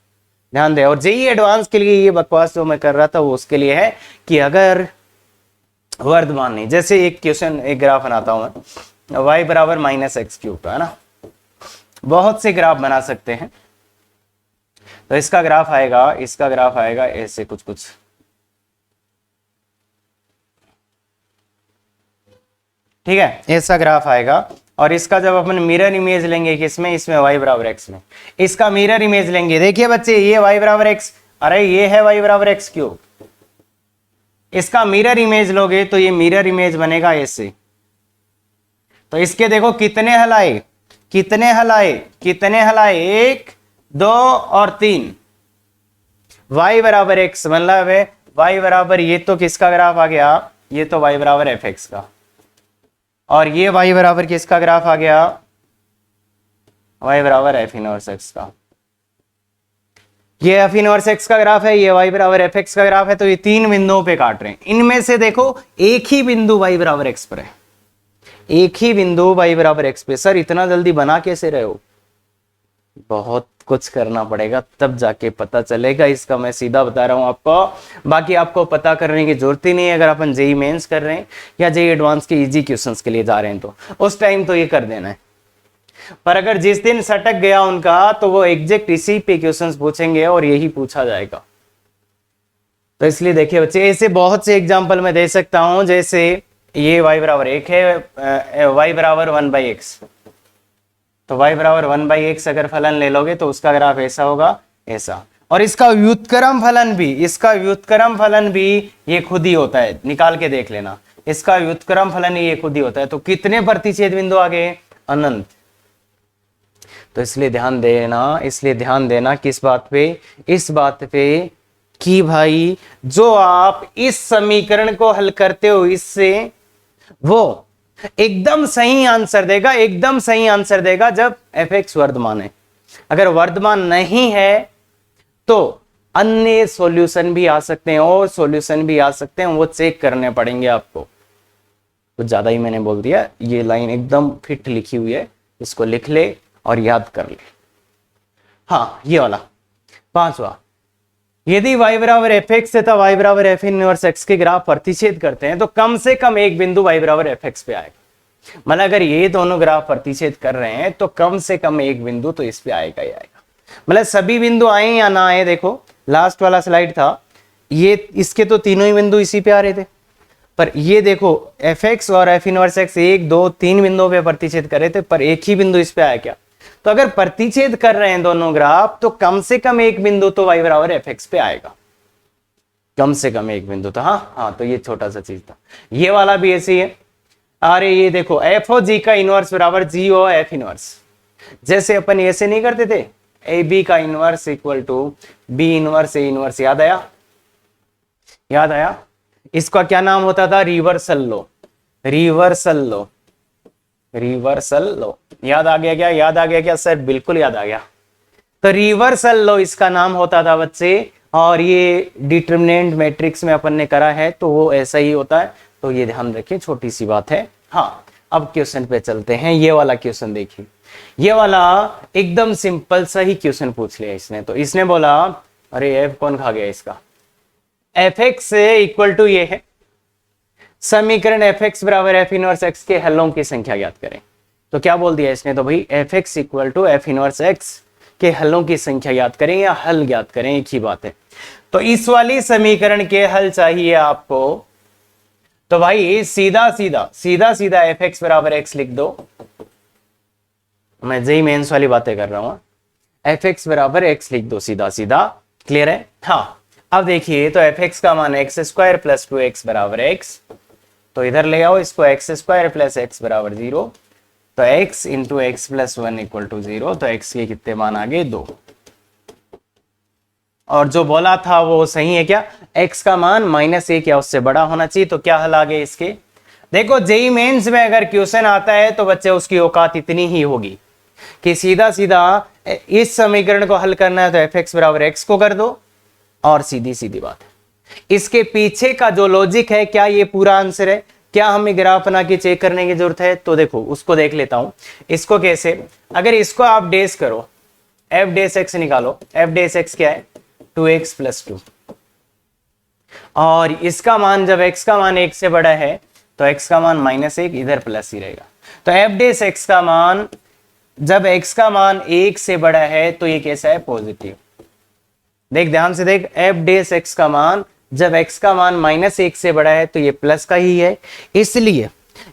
ध्यान दे। और जेई एडवांस के लिए ये बकवास जो मैं कर रहा था वो उसके लिए है कि अगर वर्तमान नहीं, जैसे एक क्वेश्चन एक ग्राफ बनाता हूं मैं, y बराबर माइनस एक्स क्यूब का है ना, बहुत से ग्राफ बना सकते हैं। तो इसका ग्राफ आएगा ऐसे कुछ कुछ, ठीक है, ऐसा ग्राफ आएगा। और इसका जब अपन मिरर इमेज लेंगे किसमें, इसमें y बराबर x में, इसका मिरर इमेज लेंगे, देखिए बच्चे ये y बराबर x, अरे ये है y बराबर एक्स क्यूब, इसका मिरर इमेज लोगे तो ये मिरर इमेज बनेगा ऐसे। तो इसके देखो कितने हल आए, एक, दो और तीन। y बराबर x मतलब है y बराबर, ये तो किसका ग्राफ आ गया, ये तो y बराबर एफ एक्स का, और ये y बराबर किसका ग्राफ आ गया, y बराबर एफ इनवर्स एक्स का। ये एफ इनवर्स एक्स का ग्राफ है, ये y बराबर एफ एक्स का ग्राफ है। तो ये तीन बिंदुओं पे काट रहे हैं, इनमें से देखो एक ही बिंदु y बराबर एक्स पर है, एक ही बिंदु y बराबर एक्स पे। सर इतना जल्दी बना कैसे रहे हो, बहुत कुछ करना पड़ेगा तब जाके पता चलेगा, इसका मैं सीधा बता रहा हूं आपको। बाकी आपको पता करने की जरूरत ही नहीं है, अगर अपन जेई मेंस कर रहे हैं या जेई एडवांस के इजी क्वेश्चंस के लिए जा रहे हैं तो उस टाइम तो ये कर देना है। पर अगर जिस दिन सटक गया उनका तो वो एग्जैक्ट इसी पे क्वेश्चंस पूछेंगे और यही पूछा जाएगा। तो इसलिए देखिए बच्चे, ऐसे बहुत से एग्जाम्पल मैं दे सकता हूं, जैसे ये y बराबर एक है, y बराबर 1/x, तो y बराबर 1/x अगर फलन ले लोगे तो उसका ग्राफ ऐसा होगा, ऐसा। और इसका व्युत्क्रम फलन भी ये खुद ही होता है, निकाल के देख लेना, इसका व्युत्क्रम फलन ये खुद ही होता है। तो कितने प्रतिच्छेद बिंदु आ गए, अनंत। तो इसलिए ध्यान देना किस बात पे, इस बात पे कि भाई जो आप इस समीकरण को हल करते हो इससे, वो एकदम सही आंसर देगा जब एफ एक्स वर्तमान है। अगर वर्तमान नहीं है तो अन्य सॉल्यूशन भी आ सकते हैं, वो चेक करने पड़ेंगे आपको। कुछ ज्यादा ही मैंने बोल दिया, ये लाइन एकदम फिट लिखी हुई है, इसको लिख ले और याद कर ले। हाँ, ये वाला पांचवा, यदि y बराबर एफ एक्स तथा y बराबर एफ इनवर्स एक्स के ग्राफ प्रतिच्छेद करते हैं तो कम से कम एक बिंदु y बराबर एफ एक्स पे आएगा। मतलब अगर ये दोनों ग्राफ प्रतिच्छेद कर रहे हैं तो कम से कम एक बिंदु तो इस पे आएगा ही आएगा। मतलब सभी बिंदु आए या ना आए, देखो लास्ट वाला स्लाइड था, ये इसके तो तीनों ही बिंदु इसी पे आ रहे थे, पर ये देखो एफ एक्स और एफ इनवर्स एक्स 1, 2, 3 बिंदुओं पे प्रतिच्छेद कर रहे थे, पर एक ही बिंदु इस पे आया क्या। तो अगर प्रतिच्छेद कर रहे हैं दोनों ग्राफ तो कम से कम एक बिंदु तो y बराबर एफ एक्स पे आएगा, कम से कम एक बिंदु। तो हाँ, तो ये छोटा सा चीज था। ये वाला भी ऐसे ही है, अरे ये देखो एफ ओ जी का इनवर्स बराबर जी ओ एफ इनवर्स, जैसे अपन ऐसे नहीं करते थे, ए बी का inverse equal to B inverse A inverse, याद आया। इसका क्या नाम होता था, रिवर्सल लो। याद आ गया क्या सर, बिल्कुल याद आ गया। तो रिवर्सल लो इसका नाम होता था बच्चे, और ये डिटरमिनेंट मैट्रिक्स में अपन ने करा है तो वो ऐसा ही होता है। तो ये ध्यान रखिए, छोटी सी बात है। हाँ, अब क्वेश्चन पे चलते हैं। ये वाला क्वेश्चन देखिए, ये वाला एकदम सिंपल सा ही क्वेश्चन पूछ लिया इसने। तो इसने बोला अरे एफ कौन खा गया इसका, एफ एक्स इक्वल टू ये है समीकरण एफ एक्स बराबर एफ इनवर्स एक्स के हलों की संख्या ज्ञात करें। तो क्या बोल दिया इसने, तो भाई F x equal to F inverse X के हलों की संख्या ज्ञात करें या हल ज्ञात करें, एक ही बात है। तो इस वाली समीकरण के हल चाहिए आपको, तो भाई सीधा सीधा एफ एक्स बराबर एक्स लिख दो। मैं जेई मेंस वाली बातें कर रहा हूं। एफ एक्स बराबर एक्स लिख दो सीधा सीधा, क्लियर है। हाँ अब देखिए, तो एफ एक्स का मान एक्स स्क्वायर प्लस 2x बराबर एक्स, तो इधर ले आओ इसको, एक्स स्क्वायर प्लस एक्स बराबर 0, तो x into x plus 1 equal to 0, तो x के कितने मान आ गए 2। और जो बोला था वो सही है क्या, x का मान -1 या उससे बड़ा होना चाहिए। तो क्या हल आ गए इसके, देखो जेई मेंस में अगर क्वेश्चन आता है तो बच्चे उसकी औकात इतनी ही होगी कि सीधा सीधा इस समीकरण को हल करना है तो एफ एक्स बराबर एक्स को कर दो, और सीधी सीधी बात है। इसके पीछे का जो लॉजिक है, क्या ये पूरा आंसर है, क्या हमें ग्राफ बना के चेक करने की जरूरत है, तो देखो उसको देख लेता हूं। इसको कैसे, अगर इसको आप डेस करो, एफ डेस एक्स निकालो, एफ डेस एक्स क्या है 2x प्लस 2, और इसका मान जब x का मान 1 से बड़ा है तो x का मान -1, इधर प्लस ही रहेगा। तो एफ डेस एक्स का मान जब x का मान 1 से बड़ा है तो ये कैसा है, पॉजिटिव। देख ध्यान से देख, एफ डेस एक्स का मान जब x का मान -1 से बड़ा है तो ये प्लस का ही है, इसलिए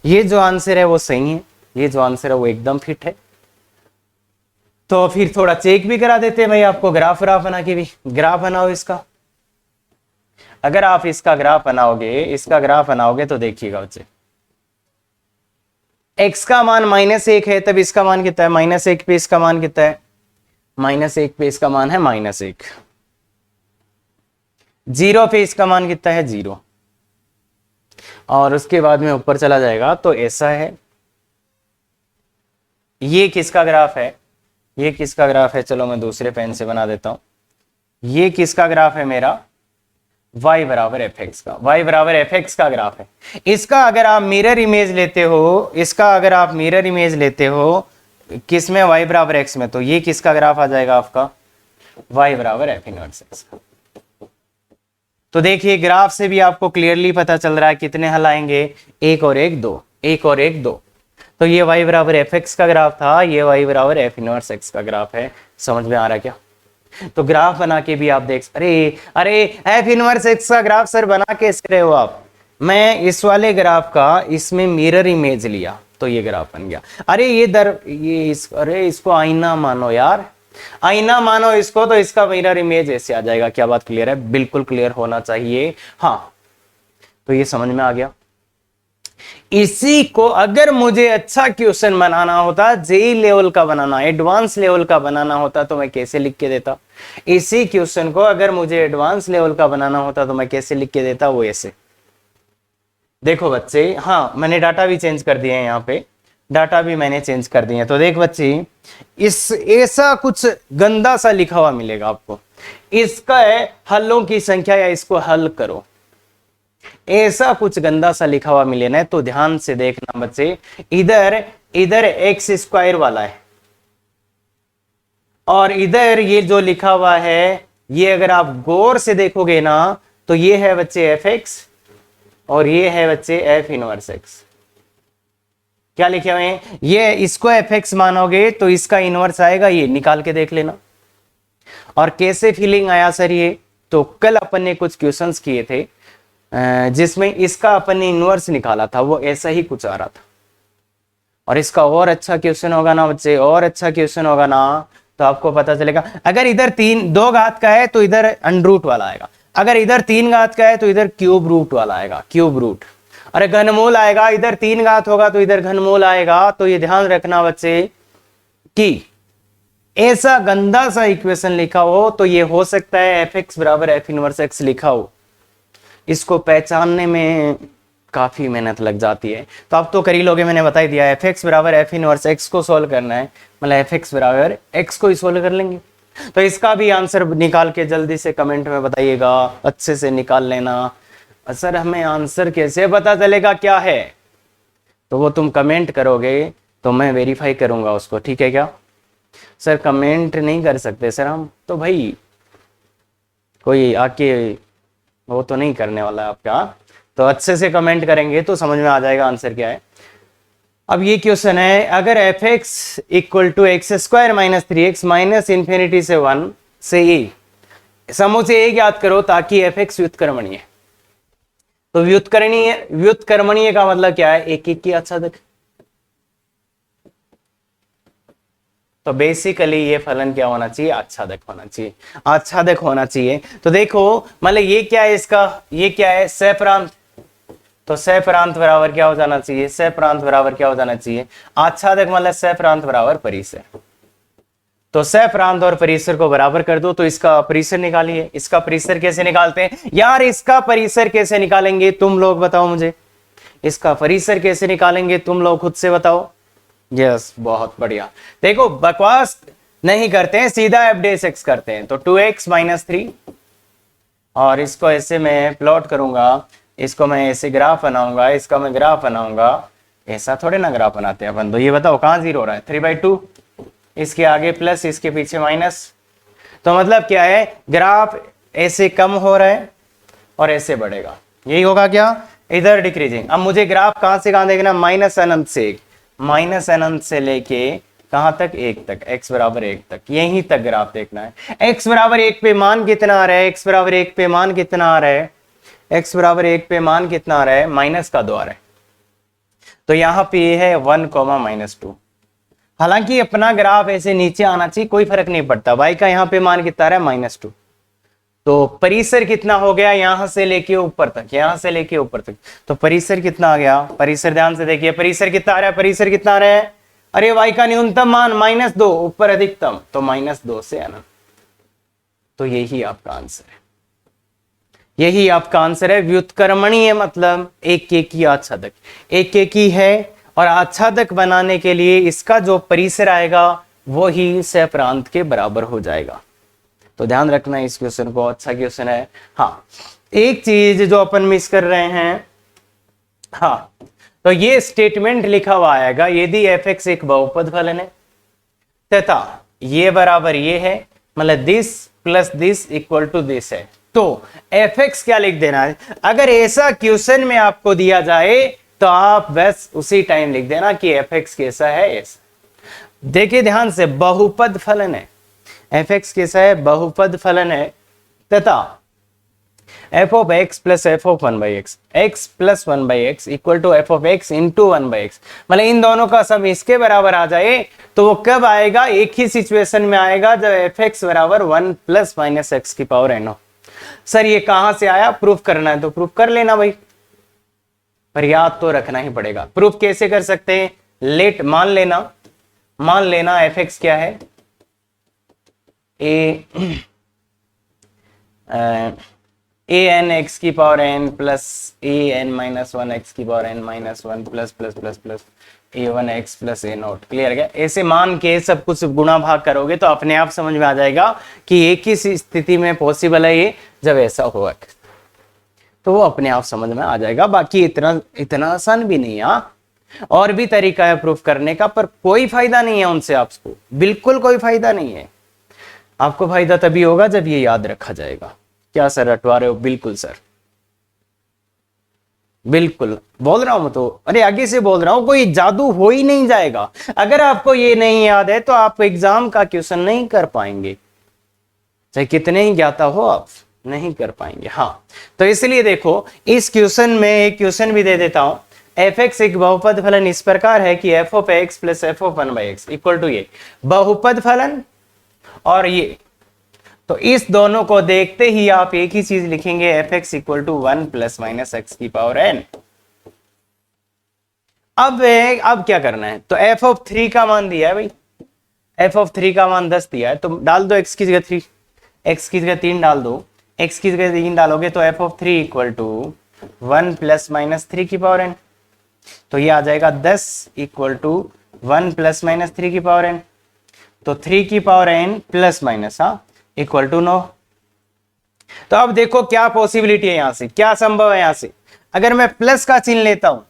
ये जो आंसर है वो सही है, ये जो आंसर है वो एकदम फिट है। तो फिर थोड़ा चेक भी करा देते हैं भाई आपको, ग्राफ बना के भी, ग्राफ बनाओ इसका। अगर आप इसका ग्राफ बनाओगे तो देखिएगा बच्चे, x का मान -1 है तब इसका मान कितना है, -1 पे इसका मान कितना है, -1 पे इसका मान है -1, 0 पे इसका मान कितना है 0, और उसके बाद में ऊपर चला जाएगा तो ऐसा है। ये किसका ग्राफ है, ये किसका ग्राफ है, चलो मैं दूसरे पेन से बना देता हूं। ये किसका ग्राफ है मेरा, y बराबर एफ एक्स का, y बराबर एफ एक्स का ग्राफ है। इसका अगर आप मिरर इमेज लेते हो, इसका अगर आप मिरर इमेज लेते हो किस में, y बराबर x में, तो ये किसका ग्राफ आ जाएगा आपका, y बराबर एफ इनवर्स एक्स का। तो देखिए ग्राफ से भी आपको क्लियरली पता चल रहा है कितने हल आएंगे, 1 और 1 2, 1 और 1 2। तो ये y बराबर एफ एक्स का ग्राफ था, ये y बराबर एफ इनवर्स एक्स का ग्राफ है। समझ में आ रहा है क्या, तो ग्राफ बना के भी आप देख, अरे एफ इनवर्स एक्स का ग्राफ सर बना कैसे रहे हो आप, मैं इस वाले ग्राफ का इसमें मिरर इमेज लिया तो ये ग्राफ बन गया। अरे अरे इसको आईना मानो यार, आईना मानो इसको, तो इसका मिरर इमेज ऐसे आ जाएगा। क्या बात क्लियर है, बिल्कुल क्लियर होना चाहिए। हाँ तो ये समझ में आ गया। इसी को अगर मुझे अच्छा क्वेश्चन बनाना होता, जेई लेवल का बनाना, एडवांस लेवल का बनाना होता तो मैं कैसे लिख के देता, इसी क्वेश्चन को अगर मुझे एडवांस लेवल का बनाना होता तो मैं कैसे लिख के देता, वो ऐसे। देखो बच्चे, हाँ मैंने डाटा भी चेंज कर दिए हैं, यहाँ पे डाटा भी मैंने चेंज कर दिए हैं। तो देख बच्चे, इस ऐसा कुछ गंदा सा लिखा हुआ मिलेगा आपको, इसका है हलों की संख्या या इसको हल करो, ऐसा कुछ गंदा सा लिखा हुआ मिले ना, तो ध्यान से देखना बच्चे, इधर एक्स स्क्वायर वाला है और इधर ये जो लिखा हुआ है, ये अगर आप गौर से देखोगे ना तो ये है बच्चे एफ एक्स और ये है बच्चे एफ इनवर्स एक्स। क्या लिखे हुए हैं, ये इसको एफ एक्स मानोगे तो इसका इनवर्स आएगा, ये निकाल के देख लेना। और कैसे फीलिंग आया सर ये, तो कल अपन ने कुछ क्वेश्चंस किए थे जिसमें इसका अपन ने इनवर्स निकाला था, वो ऐसा ही कुछ आ रहा था। और इसका और अच्छा क्वेश्चन होगा ना बच्चे, और अच्छा क्वेश्चन होगा ना, तो आपको पता चलेगा अगर इधर 2 घात का है तो इधर अंडर रूट वाला आएगा, अगर इधर 3 घात का है तो इधर क्यूब रूट वाला आएगा, क्यूब रूट। अरे घनमूल आएगा, इधर 3 घात होगा तो इधर घनमूल आएगा। तो ये ध्यान रखना बच्चे कि ऐसा गंदा सा इक्वेशन लिखा हो तो ये हो सकता है एफ एक्स बराबर एफ इनवर्स एक्स लिखा हो, इसको पहचानने में काफी मेहनत लग जाती है। तो आप तो कर ही लोगे, मैंने बता ही दिया, एफ एक्स बराबर एफ इनवर्स एक्स को सोल्व करना है, मतलब एफ एक्स बराबर एक्स को ही सोल्व कर लेंगे। तो इसका भी आंसर निकाल के जल्दी से कमेंट में बताइएगा, अच्छे से निकाल लेना। सर हमें आंसर कैसे पता चलेगा क्या है, तो वो तुम कमेंट करोगे तो मैं वेरीफाई करूंगा उसको, ठीक है क्या। सर कमेंट नहीं कर सकते सर हम, तो भाई कोई आके वो तो नहीं करने वाला है आपका, तो अच्छे से कमेंट करेंगे तो समझ में आ जाएगा आंसर क्या है। अब ये क्वेश्चन है, अगर f x equal to x square minus 3x minus infinity से 1 से ए, समूह से ए ज्ञात करो ताकि एफ एक्स व्युत्क्रमणीय है। तो व्युत्क्रमणीय का मतलब क्या है, एक एक की आच्छादक। तो बेसिकली ये फलन क्या होना चाहिए, आच्छादक होना चाहिए, आच्छादक होना चाहिए। तो देखो मतलब ये क्या है इसका, ये क्या है सहप्रांत, तो सहप्रांत बराबर क्या हो जाना चाहिए, सहप्रांत बराबर क्या हो जाना चाहिए, आच्छादक मतलब सहप्रांत बराबर परिसर। तो सहप्रांत और परिसर को बराबर कर दो तो इसका परिसर निकालिए। इसका परिसर कैसे निकालते हैं यार, इसका परिसर कैसे निकालेंगे तुम लोग बताओ मुझे, इसका परिसर कैसे निकालेंगे तुम लोग खुद से बताओ। यस बहुत बढ़िया, देखो बकवास नहीं करते हैं, सीधा एफ डे एक्स करते हैं। तो 2x माइनस 3 और इसको ऐसे मैं प्लॉट करूंगा, इसको मैं ऐसे ग्राफ बनाऊंगा, इसका मैं ग्राफ बनाऊंगा, ऐसा थोड़े ना ग्राफ बनाते हैं अपन। तो ये बताओ कहां 0 हो रहा है, 3/2, इसके आगे प्लस इसके पीछे माइनस। तो मतलब क्या है, ग्राफ ऐसे कम हो रहा है और ऐसे बढ़ेगा, यही होगा क्या, इधर डिक्रीजिंग। अब मुझे ग्राफ कहां से कहां देखना, माइनस अनंत से, माइनस अनंत से लेके कहां तक, 1 तक, x बराबर 1 तक, यहीं तक ग्राफ देखना है। x बराबर 1 पे मान कितना आ रहा है, x बराबर 1 पे मान कितना आ रहा है, x बराबर 1 पे मान कितना आ रहा है, माइनस का 2 आ रहा है। तो यहां पे ये है 1, -2। हालांकि अपना ग्राफ ऐसे नीचे आना चाहिए, कोई फर्क नहीं पड़ता। y का यहाँ पे मान कितना आ रहा है, -2। तो परिसर कितना हो गया, यहां से लेके ऊपर तक, यहां से लेके ऊपर तक, तो परिसर कितना आ गया, परिसर ध्यान से देखिए, परिसर कितना आ रहा है, परिसर कितना आ रहा है, अरे y का न्यूनतम मान -2, ऊपर अधिकतम, तो -2 से अनंत। तो यही आपका आंसर है, यही आपका आंसर है। व्युत्क्रमणीय मतलब एक एक की आच्छादक, एक एक की है, और आच्छादक बनाने के लिए इसका जो परिसर आएगा वो ही सहप्रांत के बराबर हो जाएगा। तो ध्यान रखना इस क्वेश्चन को, अच्छा क्वेश्चन है। हाँ एक चीज जो अपन मिस कर रहे हैं, हाँ तो ये स्टेटमेंट लिखा हुआ आएगा, यदि एफ एक्स एक बहुपद फलन है तथा ये बराबर ये है, मतलब this plus this equal to this है, तो एफ एक्स क्या लिख देना है। अगर ऐसा क्वेश्चन में आपको दिया जाए तो आप बस उसी टाइम लिख देना कि एफ एक्स कैसा है, ऐसा। देखिए ध्यान से, बहुपद फलन है, एफ एक्स कैसा है, बहुपद फलन है, तथा f of x plus f of 1/x, x plus 1/x equal to f of x into 1/x, मतलब इन दोनों का सम इसके बराबर आ जाए। तो वो कब आएगा, एक ही सिचुएशन में आएगा जब एफ एक्स बराबर 1 + -x की पावर n हो। सर ये कहां से आया, प्रूफ करना है तो प्रूफ कर लेना भाई, पर याद तो रखना ही पड़ेगा। प्रूफ कैसे कर सकते हैं, लेट मान लेना एफ एक्स क्या है, an x की power n plus an - 1x की power n - 1 plus plus plus plus a1x plus a0। Clear है, ऐसे मान के सब कुछ गुणा भाग करोगे तो अपने आप समझ में आ जाएगा कि एक ही स्थिति में पॉसिबल है ये, जब ऐसा होगा तो वो अपने आप समझ में आ जाएगा। बाकी इतना आसान भी नहीं है, और भी तरीका है प्रूफ करने का, पर कोई फायदा नहीं है उनसे, आपको बिल्कुल कोई फायदा नहीं है। आपको फायदा तभी होगा जब ये याद रखा जाएगा। क्या सर रटवा रहे हो, बिल्कुल सर, बिल्कुल बोल रहा हूं, तो अरे आगे से बोल रहा हूं, कोई जादू हो ही नहीं जाएगा। अगर आपको ये नहीं याद है तो आप एग्जाम का क्वेश्चन नहीं कर पाएंगे, चाहे कितने ही ज्ञाता हो आप नहीं कर पाएंगे। हाँ तो इसलिए देखो, इस क्वेश्चन में एक क्वेश्चन भी दे देता हूं, एफ एक्स एक बहुपद फलन इस प्रकार है कि f of x plus f of 1/x equal to ये बहुपद फलन और ये, तो इस दोनों को देखते ही आप एक ही चीज लिखेंगे, f x equal to 1 + -x की पावर n। अब क्या करना है, तो एफ ऑफ 3 का मान दिया है भाई, एफ ऑफ 3 का मान 10 दिया है, तो डाल दो x की जगह 3, x की जगह 3 डाल दो, x की जगह 3 डालोगे तो एफ ऑफ 3 इक्वल टू 1 + -3 की पावर n। तो ये आ जाएगा 10 इक्वल टू 1 + -3 की पावर n, तो 3 की power n plus minus equal to 9। तो अब देखो क्या पॉसिबिलिटी है, यहां से क्या संभव है, यहां से अगर मैं प्लस का चिन्ह लेता हूं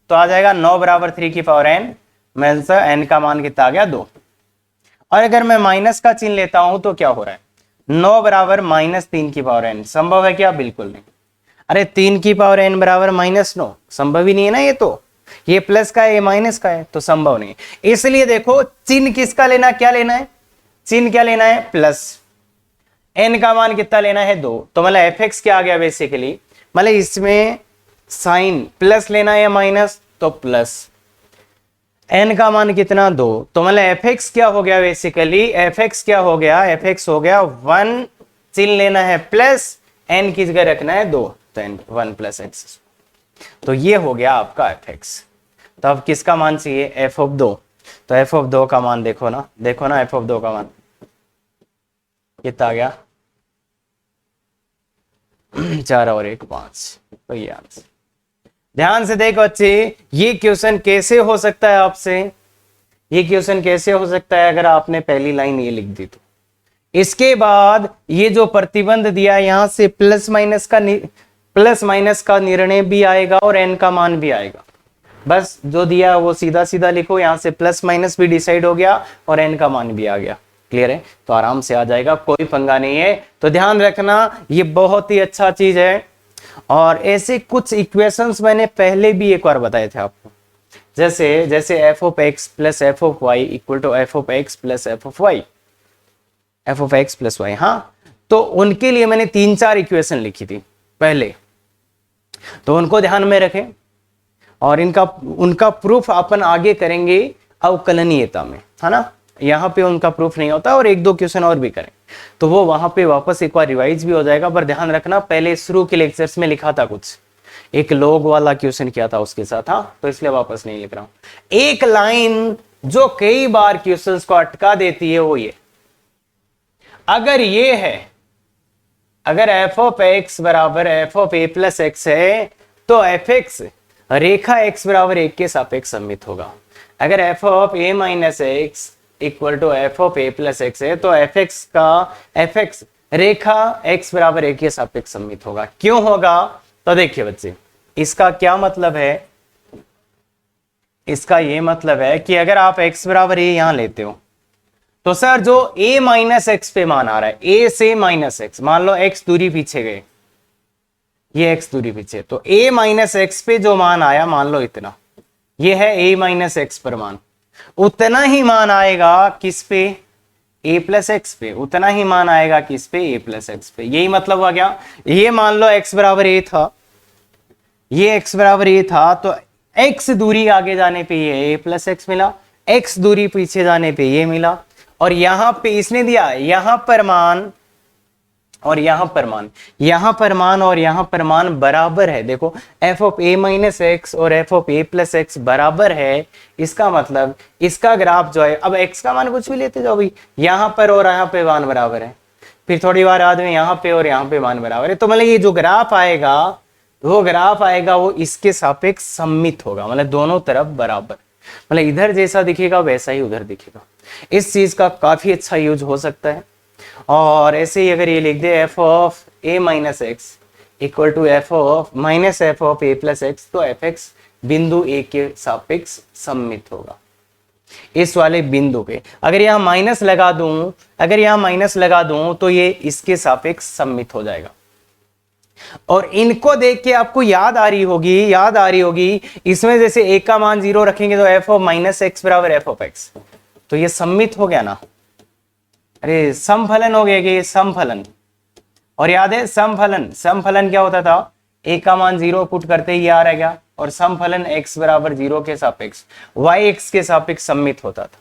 तो आ जाएगा 9 बराबर 3 की पावर n, मैं n का मान कितना आ गया 2। और अगर मैं माइनस का चिन्ह लेता हूं तो क्या हो रहा है, 9 बराबर -3 की पावर n, संभव है क्या, बिल्कुल नहीं। अरे 3 की पावर n बराबर -9, संभव ही नहीं है ना, ये प्लस का है, ये माइनस का है, तो संभव नहीं। इसलिए देखो चिन्ह किसका लेना, क्या लेना है, चिन्ह क्या लेना है, प्लस। n का मान कितना लेना है, 2, तो मतलब fx क्या आ गया बेसिकली, मतलब इसमें साइन प्लस लेना है या माइनस, तो प्लस। n का मान कितना, 2, तो मतलब fx क्या हो गया बेसिकली, fx क्या हो गया, fx हो गया 1, चिन्ह लेना है प्लस, n की जगह रखना है 2, तो 1 + x, तो ये हो गया आपका fx। तो अब किसका मान चाहिए, f(2), तो f(2) का मान देखो ना, f(2) का मान कितना आ गया 4 और 1 5, तो ये आंसर। ध्यान से देखो बच्चे, ये क्वेश्चन कैसे हो सकता है आपसे, ये क्वेश्चन कैसे हो सकता है अगर आपने पहली लाइन ये लिख दी तो। इसके बाद ये जो प्रतिबंध दिया यहां से प्लस माइनस का निर्णय भी आएगा और n का मान भी आएगा। बस जो दिया वो सीधा सीधा लिखो, यहां से प्लस माइनस भी डिसाइड हो गया और n का मान भी आ गया। क्लियर है, तो आराम से आ जाएगा, कोई पंगा नहीं है। तो ध्यान रखना, ये बहुत ही अच्छा चीज है। और ऐसे कुछ इक्वेशंस मैंने पहले भी एक बार बताए थे आपको, जैसे f(x + f(y) = f(x + f(y), f(x + y), हाँ, तो उनके लिए मैंने 3-4 इक्वेशन लिखी थी पहले, तो उनको ध्यान में रखें। और उनका प्रूफ अपन आगे करेंगे अवकलनीयता में, है ना, यहाँ पे उनका प्रूफ नहीं होता, और 1-2 क्वेश्चन और भी करें, तो वो वहां पे वापस एक बार रिवाइज भी हो जाएगा। पर ध्यान रखना, पहले शुरू के लेक्चर्स में लिखा था कुछ, एक लॉग वाला क्वेश्चन किया था उसके साथ, हाँ, तो इसलिए वापस नहीं लिख रहा हूं। एक लाइन जो कई बार क्वेश्चंस को अटका देती है वो ये, अगर ये है, अगर f(x) बराबर f(a + x) है, तो fx रेखा x बराबर 1 के सापेक्ष सममित होगा। अगर f(a - x) = f(a + x) है, तो fx रेखा x बराबर 1 के सापेक्ष सममित होगा। क्यों होगा, तो देखिए बच्चे, इसका क्या मतलब है, इसका ये मतलब है कि अगर आप x बराबर a यहां लेते हो, तो सर जो a - x पे मान आ रहा है, a से -x, मान लो x दूरी पीछे गए, ये x दूरी पीछे, तो a - x पे जो मान आया, मान लो इतना, ये है a - x पर मान, उतना ही मान आएगा किस पे, a + x पे, उतना ही मान आएगा किस पे, a + x पे। यही मतलब हुआ क्या, ये मान लो x बराबर a था, ये x बराबर a था, तो x दूरी आगे जाने पे ये a + x मिला, x दूरी पीछे जाने पे ये मिला, और यहां पे इसने दिया यहां पर मान और यहां पर मान, यहां पर मान और यहां पर मान बराबर है। देखो f(a - x) और f(a + x) बराबर है, इसका मतलब इसका ग्राफ जो है, अब x का मान कुछ भी लेते जाओ भाई, यहां पर और यहां पे मान बराबर है, फिर थोड़ी बार बाद में यहां पे और यहां पे मान बराबर है, तो मतलब ये जो ग्राफ आएगा वो इसके सापेक्ष सममित होगा, मतलब दोनों तरफ बराबर, मतलब इधर जैसा दिखेगा वैसा ही उधर दिखेगा। इस चीज का काफी अच्छा यूज हो सकता है। और ऐसे ही अगर ये लिख दे f(a - x) = f(-f(a + x), तो fx बिंदु a के सापेक्ष सममित होगा, इस वाले बिंदु पे। अगर यहाँ माइनस लगा दूं तो ये इसके सापेक्ष सममित हो जाएगा। और इनको देख के आपको याद आ रही होगी, इसमें जैसे a का मान 0 रखेंगे तो f(-x) = f(x), तो ये सममित हो गया ना, अरे समफलन हो गया कि ये समफलन। और याद है समफलन क्या होता था, a का मान 0 पुट करते ही आ रहेगा, और समफलन x बराबर 0 के सापेक्ष y x के सापेक्ष सममित होता था।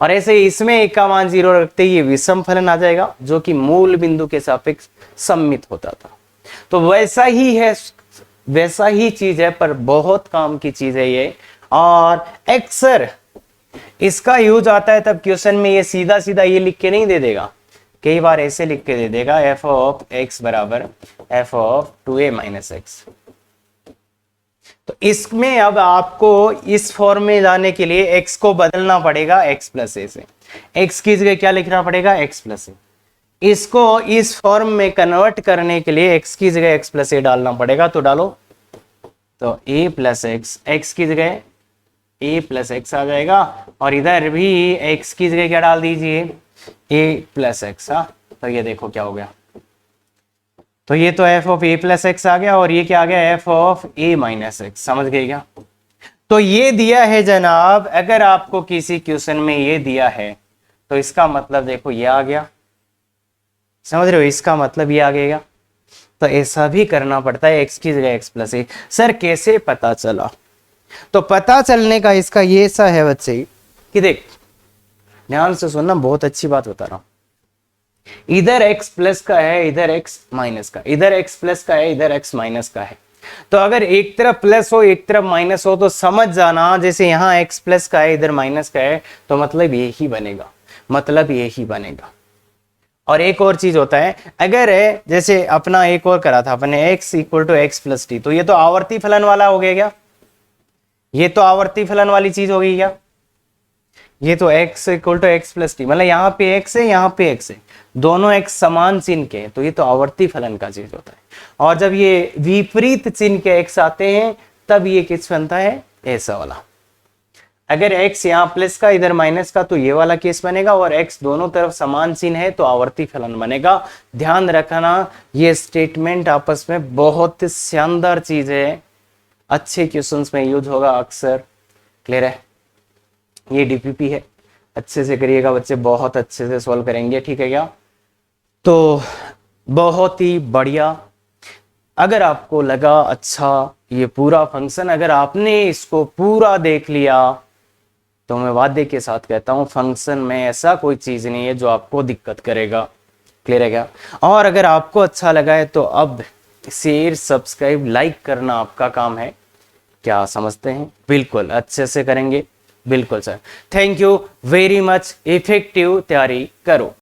और ऐसे इसमें a का मान 0 रखते ही विषम फलन आ जाएगा, जो कि मूल बिंदु के सापेक्ष सममित होता था। तो वैसा ही चीज है, पर बहुत काम की चीज है ये। और अक्सर इसका यूज आता है तब क्वेश्चन में ये सीधा सीधा ये लिख के नहीं दे देगा, कई बार ऐसे लिख के दे देगा f(x) बराबर f(2a - x)। तो इसमें अब आपको इस फॉर्म में जाने के लिए x को बदलना पड़ेगा x + a से, x की जगह क्या लिखना पड़ेगा, x + a। इसको इस फॉर्म में कन्वर्ट करने के लिए x की जगह x + a डालना पड़ेगा, तो डालो, तो a + x, x की जगह a + x आ जाएगा, और इधर भी x की जगह क्या डाल दीजिए, a + x। हाँ, तो ये देखो क्या हो गया, तो ये तो f of a plus x आ गया और ये क्या आ गया, f of a minus x. समझ गए क्या? तो ये दिया है जनाब, अगर आपको किसी क्वेश्चन में ये दिया है तो इसका मतलब देखो ये आ गया, समझ रहे हो, इसका मतलब ये आ गया। तो ऐसा भी करना पड़ता है, एक्स की जगह एक्स प्लस ए। सर कैसे पता चला? तो पता चलने का इसका ये सा है बच्चे कि देख ध्यान से सुनना, बहुत अच्छी बात बता रहा हूं। इधर x प्लस का है, इधर x माइनस का, इधर x प्लस का है, इधर x माइनस का है। तो अगर एक तरफ प्लस हो एक तरफ माइनस हो तो समझ जाना, जैसे यहां x प्लस का है इधर माइनस का है, तो मतलब ये ही बनेगा, मतलब ये ही बनेगा। और एक और चीज होता है, अगर है जैसे अपना एक और करा था अपने x equal to x plus t, तो ये तो आवर्ती फलन वाला हो गया क्या? ये तो आवर्ती फलन वाली चीज हो गई क्या? ये तो x equal to x plus t, मतलब यहाँ पे x है यहाँ पे x है, दोनों x समान चिन्ह के, तो ये तो आवर्ती फलन का चीज होता है। और जब ये विपरीत चिन्ह के x आते हैं तब ये किस बनता है, ऐसा वाला। अगर x यहाँ प्लस का इधर माइनस का तो ये वाला केस बनेगा, और x दोनों तरफ समान चिन्ह है तो आवर्ती फलन बनेगा। ध्यान रखना, ये स्टेटमेंट आपस में बहुत शानदार चीज है, अच्छे क्वेश्चंस में यूज होगा अक्सर। क्लियर है? ये डीपीपी है, अच्छे से करिएगा बच्चे, बहुत अच्छे से सॉल्व करेंगे। ठीक है क्या? तो बहुत ही बढ़िया। अगर आपको लगा अच्छा ये पूरा फंक्शन, अगर आपने इसको पूरा देख लिया तो मैं वादे के साथ कहता हूं फंक्शन में ऐसा कोई चीज नहीं है जो आपको दिक्कत करेगा। क्लियर है क्या? और अगर आपको अच्छा लगा है तो अब शेयर सब्सक्राइब लाइक करना आपका काम है। क्या समझते हैं? बिल्कुल अच्छे से करेंगे, बिल्कुल sir. Thank you very much. Effective तैयारी करो।